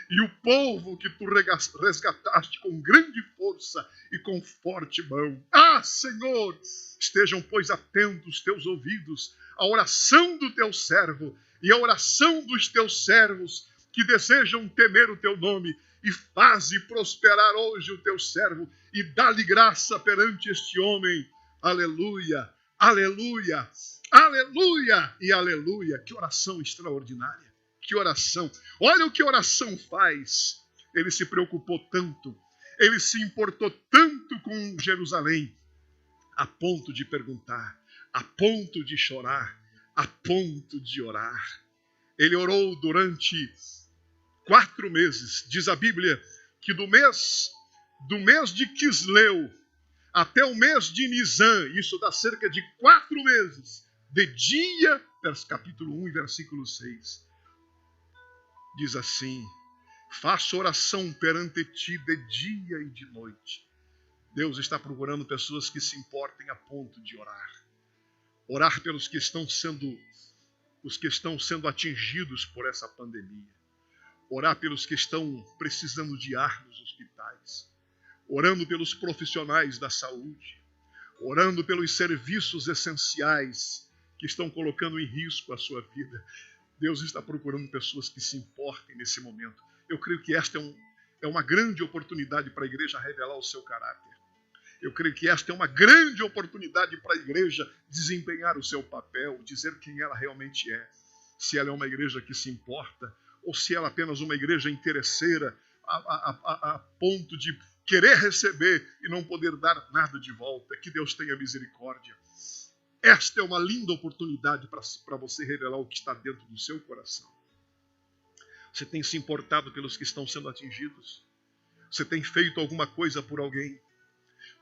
E o povo que tu resgataste com grande força e com forte mão. Ah, Senhor, estejam, pois, atentos teus ouvidos à oração do teu servo e à oração dos teus servos que desejam temer o teu nome, e faze prosperar hoje o teu servo e dá-lhe graça perante este homem. Aleluia, aleluia, aleluia e aleluia. Que oração extraordinária, que oração. Olha o que oração faz. Ele se preocupou tanto, ele se importou tanto com Jerusalém, a ponto de perguntar, a ponto de chorar, a ponto de orar. Ele orou durante 4 meses. Diz a Bíblia que do mês de Quisleu até o mês de Nisan, isso dá cerca de 4 meses, de dia, capítulo 1, versículo 6, diz assim: faço oração perante ti de dia e de noite. Deus está procurando pessoas que se importem a ponto de orar. Orar pelos que estão sendo atingidos por essa pandemia. Orar pelos que estão precisando de ar nos hospitais. Orando pelos profissionais da saúde. Orando pelos serviços essenciais que estão colocando em risco a sua vida. Deus está procurando pessoas que se importem nesse momento. Eu creio que esta é uma grande oportunidade para a igreja revelar o seu caráter. Eu creio que esta é uma grande oportunidade para a igreja desempenhar o seu papel, dizer quem ela realmente é. Se ela é uma igreja que se importa, ou se ela é apenas uma igreja interesseira, a ponto de querer receber e não poder dar nada de volta. Que Deus tenha misericórdia. Esta é uma linda oportunidade para você revelar o que está dentro do seu coração. Você tem se importado pelos que estão sendo atingidos? Você tem feito alguma coisa por alguém?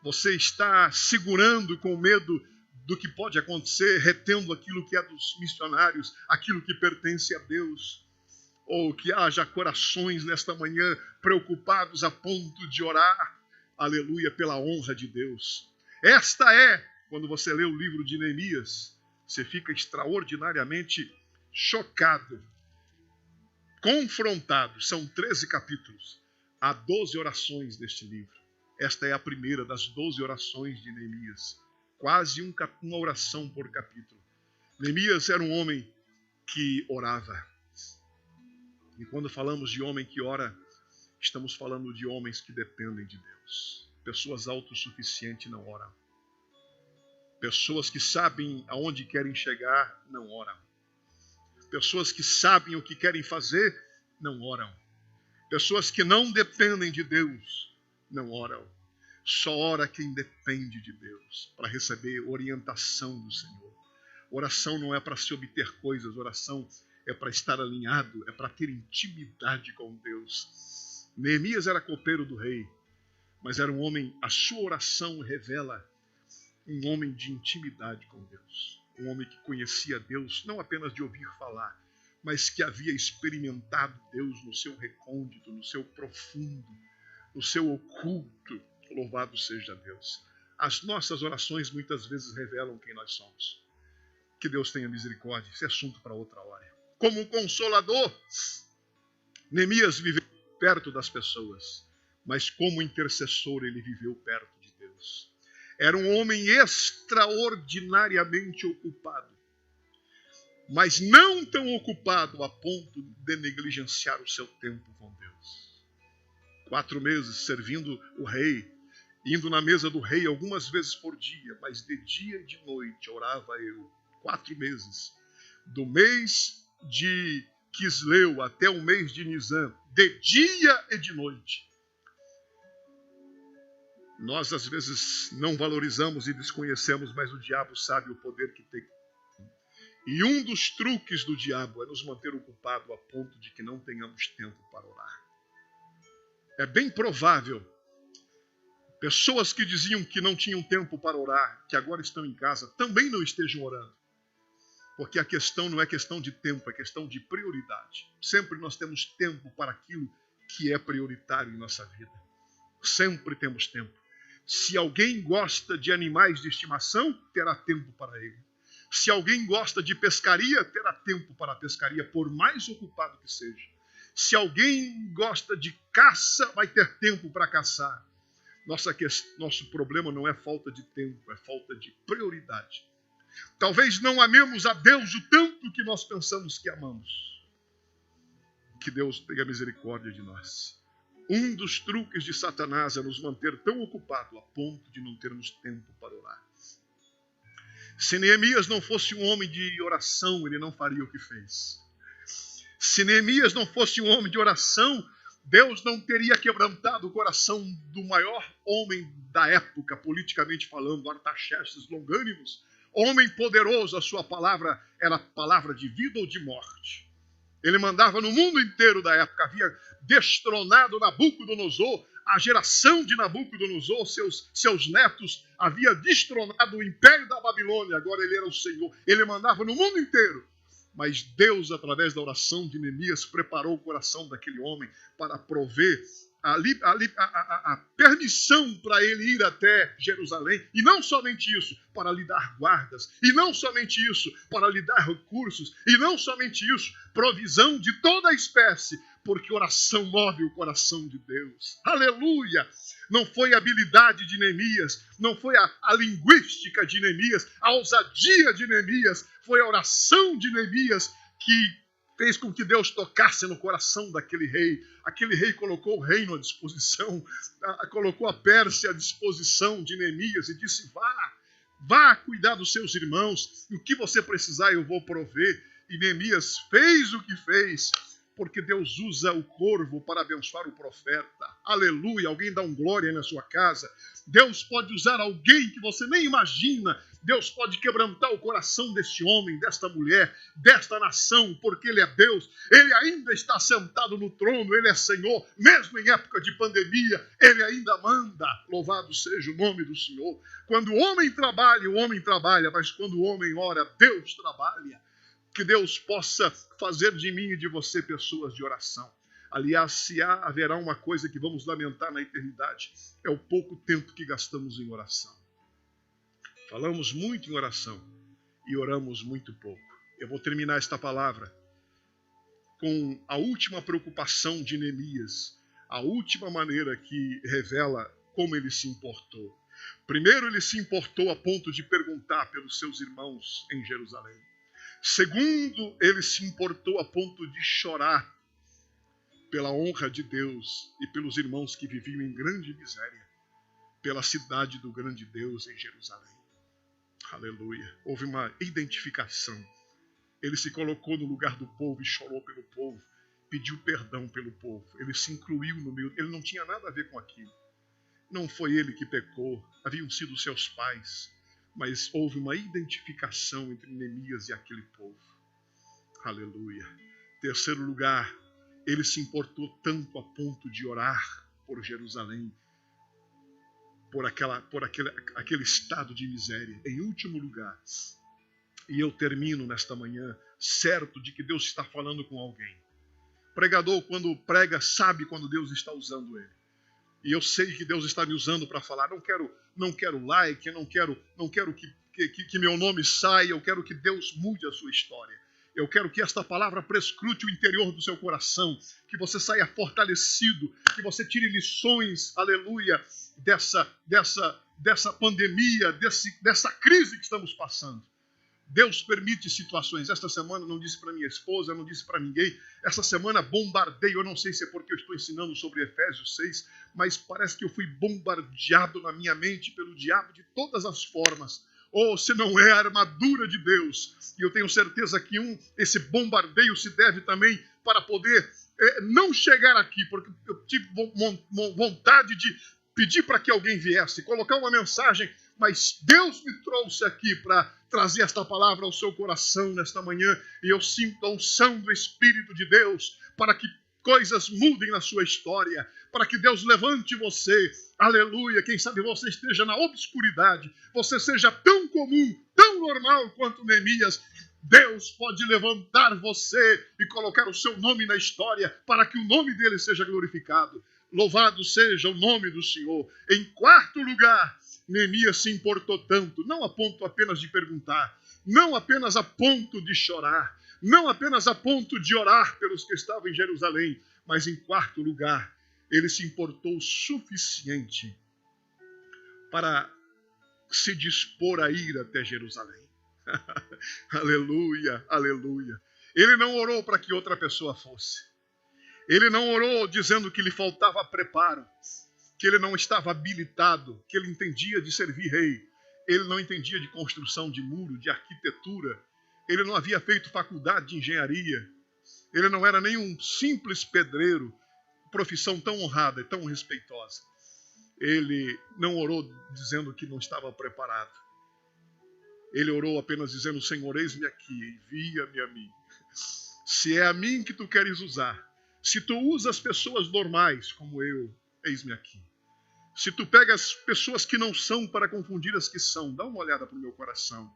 Você está segurando com medo do que pode acontecer, retendo aquilo que é dos missionários, aquilo que pertence a Deus? Ou que haja corações nesta manhã preocupados a ponto de orar, aleluia, pela honra de Deus. Esta é, quando você lê o livro de Neemias, você fica extraordinariamente chocado, confrontado. São 13 capítulos. Há 12 orações neste livro. Esta é a primeira das 12 orações de Neemias. Quase uma oração por capítulo. Neemias era um homem que orava. E quando falamos de homem que ora, estamos falando de homens que dependem de Deus. Pessoas autossuficientes não oram. Pessoas que sabem aonde querem chegar, não oram. Pessoas que sabem o que querem fazer, não oram. Pessoas que não dependem de Deus, não oram. Só ora quem depende de Deus, para receber orientação do Senhor. Oração não é para se obter coisas, oração é para estar alinhado, é para ter intimidade com Deus. Neemias era copeiro do rei, mas era um homem, a sua oração revela um homem de intimidade com Deus. Um homem que conhecia Deus, não apenas de ouvir falar, mas que havia experimentado Deus no seu recôndito, no seu profundo, no seu oculto. Louvado seja Deus. As nossas orações muitas vezes revelam quem nós somos. Que Deus tenha misericórdia. Esse é assunto para outra hora. Como um consolador, Neemias viveu perto das pessoas, mas como intercessor ele viveu perto de Deus. Era um homem extraordinariamente ocupado, mas não tão ocupado a ponto de negligenciar o seu tempo com Deus. 4 meses servindo o rei, indo na mesa do rei algumas vezes por dia, mas de dia e de noite orava eu. 4 meses. Do mês de Quisleu até o mês de Nisan, de dia e de noite. Nós às vezes não valorizamos e desconhecemos, mas o diabo sabe o poder que tem. E um dos truques do diabo é nos manter ocupado a ponto de que não tenhamos tempo para orar. É bem provável pessoas que diziam que não tinham tempo para orar, que agora estão em casa, também não estejam orando. Porque a questão não é questão de tempo, é questão de prioridade. Sempre nós temos tempo para aquilo que é prioritário em nossa vida. Sempre temos tempo. Se alguém gosta de animais de estimação, terá tempo para ele. Se alguém gosta de pescaria, terá tempo para a pescaria, por mais ocupado que seja. Se alguém gosta de caça, vai ter tempo para caçar. Nosso problema não é falta de tempo, é falta de prioridade. Talvez não amemos a Deus o tanto que nós pensamos que amamos. Que Deus tenha misericórdia de nós. Um dos truques de Satanás é nos manter tão ocupado a ponto de não termos tempo para orar. Se Neemias não fosse um homem de oração, ele não faria o que fez. Se Neemias não fosse um homem de oração, Deus não teria quebrantado o coração do maior homem da época, politicamente falando, Artaxerxes Longânimos. Homem poderoso, a sua palavra era palavra de vida ou de morte. Ele mandava no mundo inteiro da época, havia destronado Nabucodonosor, a geração de Nabucodonosor, seus netos, havia destronado o império da Babilônia, agora ele era o Senhor. Ele mandava no mundo inteiro. Mas Deus, através da oração de Neemias, preparou o coração daquele homem para prover a permissão para ele ir até Jerusalém. E não somente isso, para lhe dar guardas. E não somente isso, para lhe dar recursos. E não somente isso, provisão de toda a espécie. Porque oração move o coração de Deus. Aleluia! Não foi a habilidade de Neemias, não foi a linguística de Neemias, a ousadia de Neemias, foi a oração de Neemias que fez com que Deus tocasse no coração daquele rei. Aquele rei colocou o reino à disposição, colocou a Pérsia à disposição de Neemias e disse: vá cuidar dos seus irmãos, o que você precisar eu vou prover. E Neemias fez o que fez, porque Deus usa o corvo para abençoar o profeta. Aleluia! Alguém dá um glória aí na sua casa. Deus pode usar alguém que você nem imagina. Deus pode quebrantar o coração deste homem, desta mulher, desta nação, porque Ele é Deus. Ele ainda está sentado no trono, Ele é Senhor. Mesmo em época de pandemia, Ele ainda manda. Louvado seja o nome do Senhor. Quando o homem trabalha, mas quando o homem ora, Deus trabalha. Que Deus possa fazer de mim e de você pessoas de oração. Aliás, se haverá uma coisa que vamos lamentar na eternidade, é o pouco tempo que gastamos em oração. Falamos muito em oração e oramos muito pouco. Eu vou terminar esta palavra com a última preocupação de Neemias, a última maneira que revela como ele se importou. Primeiro, ele se importou a ponto de perguntar pelos seus irmãos em Jerusalém. Segundo, ele se importou a ponto de chorar pela honra de Deus e pelos irmãos que viviam em grande miséria, pela cidade do grande Deus em Jerusalém. Aleluia. Houve uma identificação. Ele se colocou no lugar do povo e chorou pelo povo. Pediu perdão pelo povo. Ele se incluiu no meio. Ele não tinha nada a ver com aquilo. Não foi ele que pecou. Haviam sido seus pais. Mas houve uma identificação entre Neemias e aquele povo. Aleluia. Terceiro lugar, ele se importou tanto a ponto de orar por Jerusalém, por aquele estado de miséria. Em último lugar, e eu termino nesta manhã, certo de que Deus está falando com alguém. Pregador, quando prega, sabe quando Deus está usando ele. E eu sei que Deus está me usando para falar. Não quero like, não quero que meu nome saia. Eu quero que Deus mude a sua história. Eu quero que esta palavra prescrute o interior do seu coração, que você saia fortalecido, que você tire lições, aleluia, dessa pandemia, dessa crise que estamos passando. Deus permite situações. Esta semana, não disse para minha esposa, não disse para ninguém, essa semana bombardeio, eu não sei se é porque eu estou ensinando sobre Efésios 6, mas parece que eu fui bombardeado na minha mente pelo diabo de todas as formas. Ou se não é a armadura de Deus. E eu tenho certeza que esse bombardeio se deve também para poder não chegar aqui, porque eu tive vontade de pedir para que alguém viesse, colocar uma mensagem, mas Deus me trouxe aqui para trazer esta palavra ao seu coração nesta manhã, e eu sinto a unção do Espírito de Deus para que coisas mudem na sua história, para que Deus levante você, aleluia, quem sabe você esteja na obscuridade, você seja tão comum, tão normal quanto Neemias. Deus pode levantar você e colocar o seu nome na história para que o nome dele seja glorificado. Louvado seja o nome do Senhor. Em quarto lugar, Neemias se importou tanto, não a ponto apenas de perguntar, não apenas a ponto de chorar, não apenas a ponto de orar pelos que estavam em Jerusalém, mas em quarto lugar, ele se importou o suficiente para se dispor a ir até Jerusalém. Aleluia, aleluia. Ele não orou para que outra pessoa fosse. Ele não orou dizendo que lhe faltava preparo, que ele não estava habilitado, que ele entendia de servir rei. Ele não entendia de construção de muro, de arquitetura. Ele não havia feito faculdade de engenharia. Ele não era nem um simples pedreiro, profissão tão honrada e tão respeitosa. Ele não orou dizendo que não estava preparado. Ele orou apenas dizendo: Senhor, eis-me aqui, envia-me a mim. Se é a mim que tu queres usar, se tu usas pessoas normais como eu, eis-me aqui. Se tu pegas pessoas que não são para confundir as que são, dá uma olhada para o meu coração.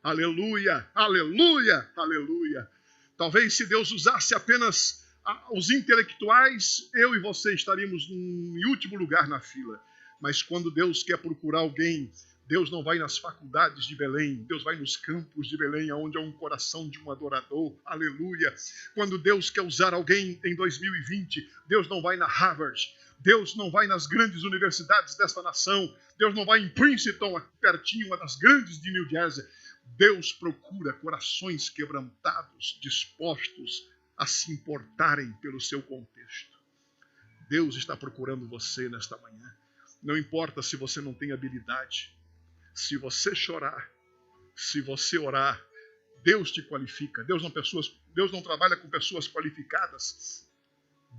Aleluia, aleluia, aleluia. Talvez se Deus usasse apenas os intelectuais, eu e você estaríamos em último lugar na fila. Mas quando Deus quer procurar alguém, Deus não vai nas faculdades de Belém, Deus vai nos campos de Belém, onde há um coração de um adorador, aleluia. Quando Deus quer usar alguém em 2020, Deus não vai na Harvard, Deus não vai nas grandes universidades desta nação, Deus não vai em Princeton, pertinho, uma das grandes de New Jersey. Deus procura corações quebrantados, dispostos a se importarem pelo seu contexto. Deus está procurando você nesta manhã. Não importa se você não tem habilidade, se você chorar, se você orar, Deus te qualifica. Deus não trabalha com pessoas qualificadas.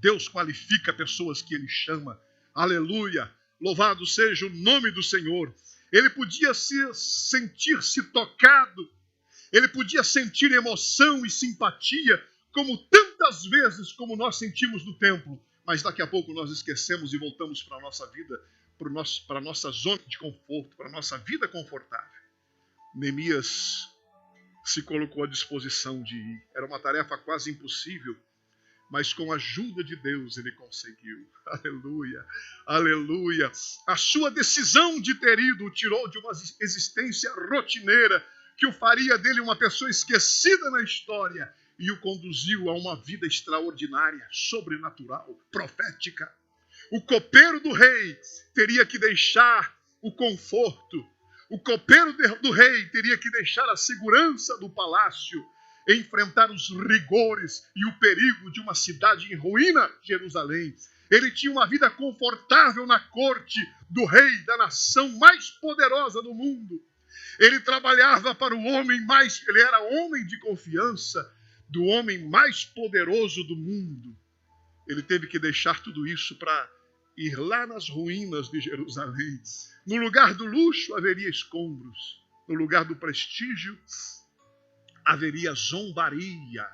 Deus qualifica pessoas que Ele chama. Aleluia! Louvado seja o nome do Senhor. Ele podia sentir-se tocado. Ele podia sentir emoção e simpatia, como tantas vezes como nós sentimos no templo. Mas daqui a pouco nós esquecemos e voltamos para a nossa vida, para a nossa zona de conforto, para a nossa vida confortável. Neemias se colocou à disposição de ir. Era uma tarefa quase impossível, mas com a ajuda de Deus ele conseguiu. Aleluia, aleluia. A sua decisão de ter ido o tirou de uma existência rotineira, que o faria dele uma pessoa esquecida na história, e o conduziu a uma vida extraordinária, sobrenatural, profética. O copeiro do rei teria que deixar o conforto. O copeiro do rei teria que deixar a segurança do palácio, enfrentar os rigores e o perigo de uma cidade em ruína, Jerusalém. Ele tinha uma vida confortável na corte do rei da nação mais poderosa do mundo. Ele trabalhava para o homem mais, ele era homem de confiança do homem mais poderoso do mundo. Ele teve que deixar tudo isso para ir lá nas ruínas de Jerusalém. No lugar do luxo haveria escombros. No lugar do prestígio haveria zombaria.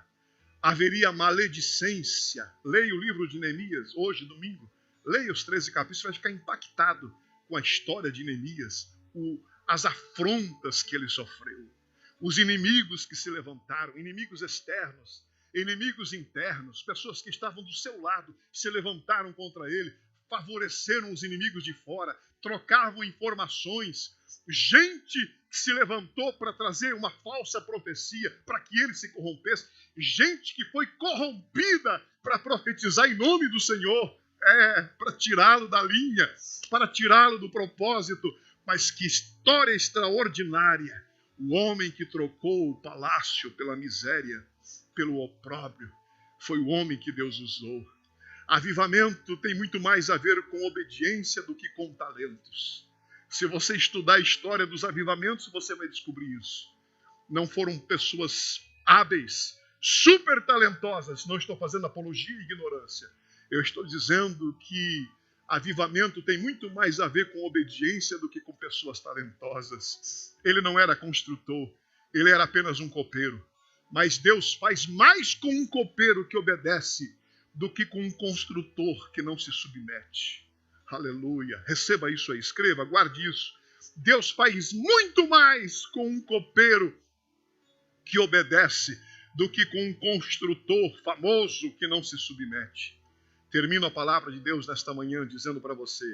Haveria maledicência. Leia o livro de Neemias, hoje, domingo. Leia os 13 capítulos, você vai ficar impactado com a história de Neemias. As afrontas que ele sofreu. Os inimigos que se levantaram, inimigos externos, inimigos internos, pessoas que estavam do seu lado, se levantaram contra ele, favoreceram os inimigos de fora, trocavam informações, gente que se levantou para trazer uma falsa profecia, para que ele se corrompesse, gente que foi corrompida para profetizar em nome do Senhor, para tirá-lo da linha, para tirá-lo do propósito. Mas que história extraordinária! O homem que trocou o palácio pela miséria, pelo opróbrio, foi o homem que Deus usou. Avivamento tem muito mais a ver com obediência do que com talentos. Se você estudar a história dos avivamentos, você vai descobrir isso. Não foram pessoas hábeis, super talentosas. Não estou fazendo apologia e ignorância. Eu estou dizendo que avivamento tem muito mais a ver com obediência do que com pessoas talentosas. Ele não era construtor, ele era apenas um copeiro. Mas Deus faz mais com um copeiro que obedece do que com um construtor que não se submete. Aleluia. Receba isso aí, escreva, guarde isso. Deus faz muito mais com um copeiro que obedece do que com um construtor famoso que não se submete. Termino a palavra de Deus nesta manhã dizendo para você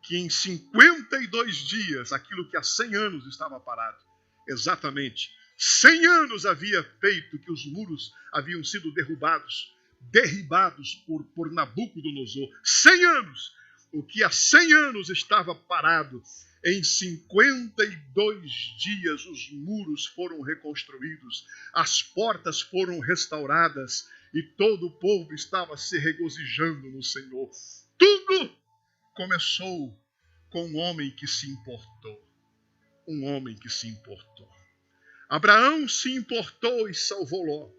que em 52 dias, aquilo que há 100 anos estava parado, exatamente 100 anos havia feito que os muros haviam sido derribados por Nabucodonosor. 100 anos! O que há 100 anos estava parado, em 52 dias os muros foram reconstruídos, as portas foram restauradas e todo o povo estava se regozijando no Senhor. Tudo começou com um homem que se importou. Um homem que se importou. Abraão se importou e salvou Ló.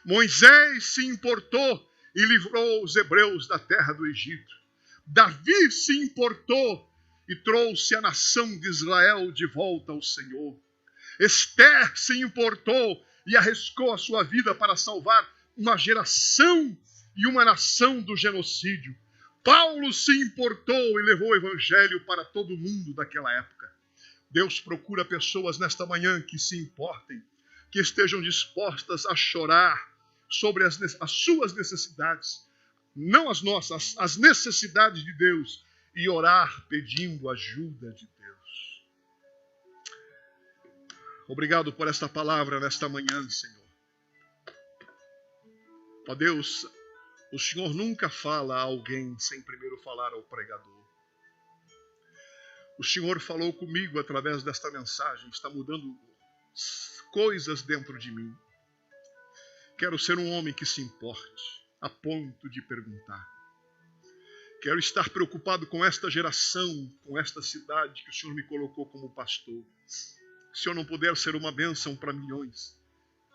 Moisés se importou e livrou os hebreus da terra do Egito. Davi se importou e trouxe a nação de Israel de volta ao Senhor. Esther se importou e arriscou a sua vida para salvar uma geração e uma nação do genocídio. Paulo se importou e levou o evangelho para todo mundo daquela época. Deus procura pessoas nesta manhã que se importem, que estejam dispostas a chorar sobre as suas necessidades, não as nossas, as necessidades de Deus, e orar pedindo ajuda de Deus. Obrigado por esta palavra nesta manhã, Senhor. Ó Deus, o Senhor nunca fala a alguém sem primeiro falar ao pregador. O Senhor falou comigo através desta mensagem, está mudando coisas dentro de mim. Quero ser um homem que se importe, a ponto de perguntar. Quero estar preocupado com esta geração, com esta cidade que o Senhor me colocou como pastor. Se eu não puder ser uma bênção para milhões,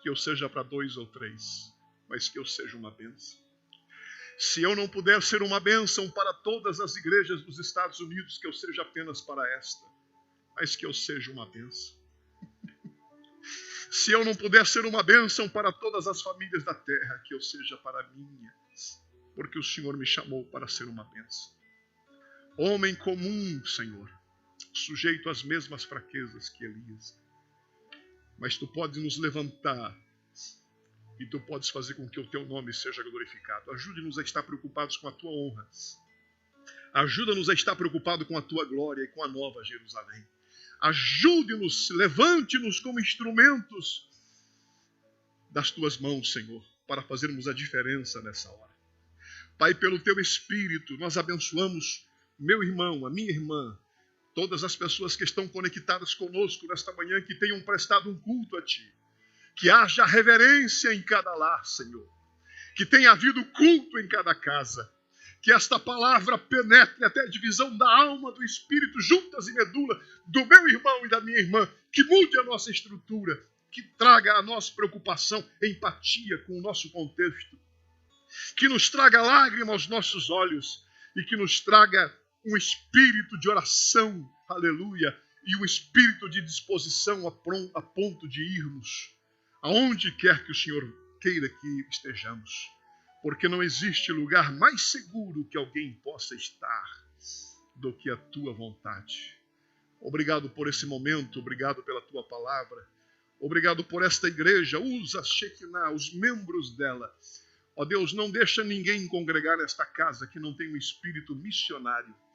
que eu seja para 2 ou 3, mas que eu seja uma bênção. Se eu não puder ser uma bênção para todas as igrejas dos Estados Unidos, que eu seja apenas para esta, mas que eu seja uma bênção. Se eu não puder ser uma bênção para todas as famílias da terra, que eu seja para a minha, porque o Senhor me chamou para ser uma bênção. Homem comum, Senhor, sujeito às mesmas fraquezas que Elias. Mas Tu podes nos levantar e Tu podes fazer com que o Teu nome seja glorificado. Ajude-nos a estar preocupados com a Tua honra. Ajuda-nos a estar preocupados com a Tua glória e com a nova Jerusalém. Ajude-nos, levante-nos como instrumentos das Tuas mãos, Senhor, para fazermos a diferença nessa hora. Pai, pelo Teu Espírito, nós abençoamos meu irmão, a minha irmã, todas as pessoas que estão conectadas conosco nesta manhã, que tenham prestado um culto a Ti. Que haja reverência em cada lar, Senhor. Que tenha havido culto em cada casa. Que esta palavra penetre até a divisão da alma, do espírito, juntas e medula, do meu irmão e da minha irmã. Que mude a nossa estrutura, que traga a nossa preocupação, empatia com o nosso contexto. Que nos traga lágrima aos nossos olhos e que nos traga um espírito de oração, aleluia, e um espírito de disposição a ponto de irmos aonde quer que o Senhor queira que estejamos. Porque não existe lugar mais seguro que alguém possa estar do que a tua vontade. Obrigado por esse momento, obrigado pela tua palavra, obrigado por esta igreja. Usa a Shekinah, os membros dela. Ó Deus, não deixa ninguém congregar nesta casa que não tenha um espírito missionário.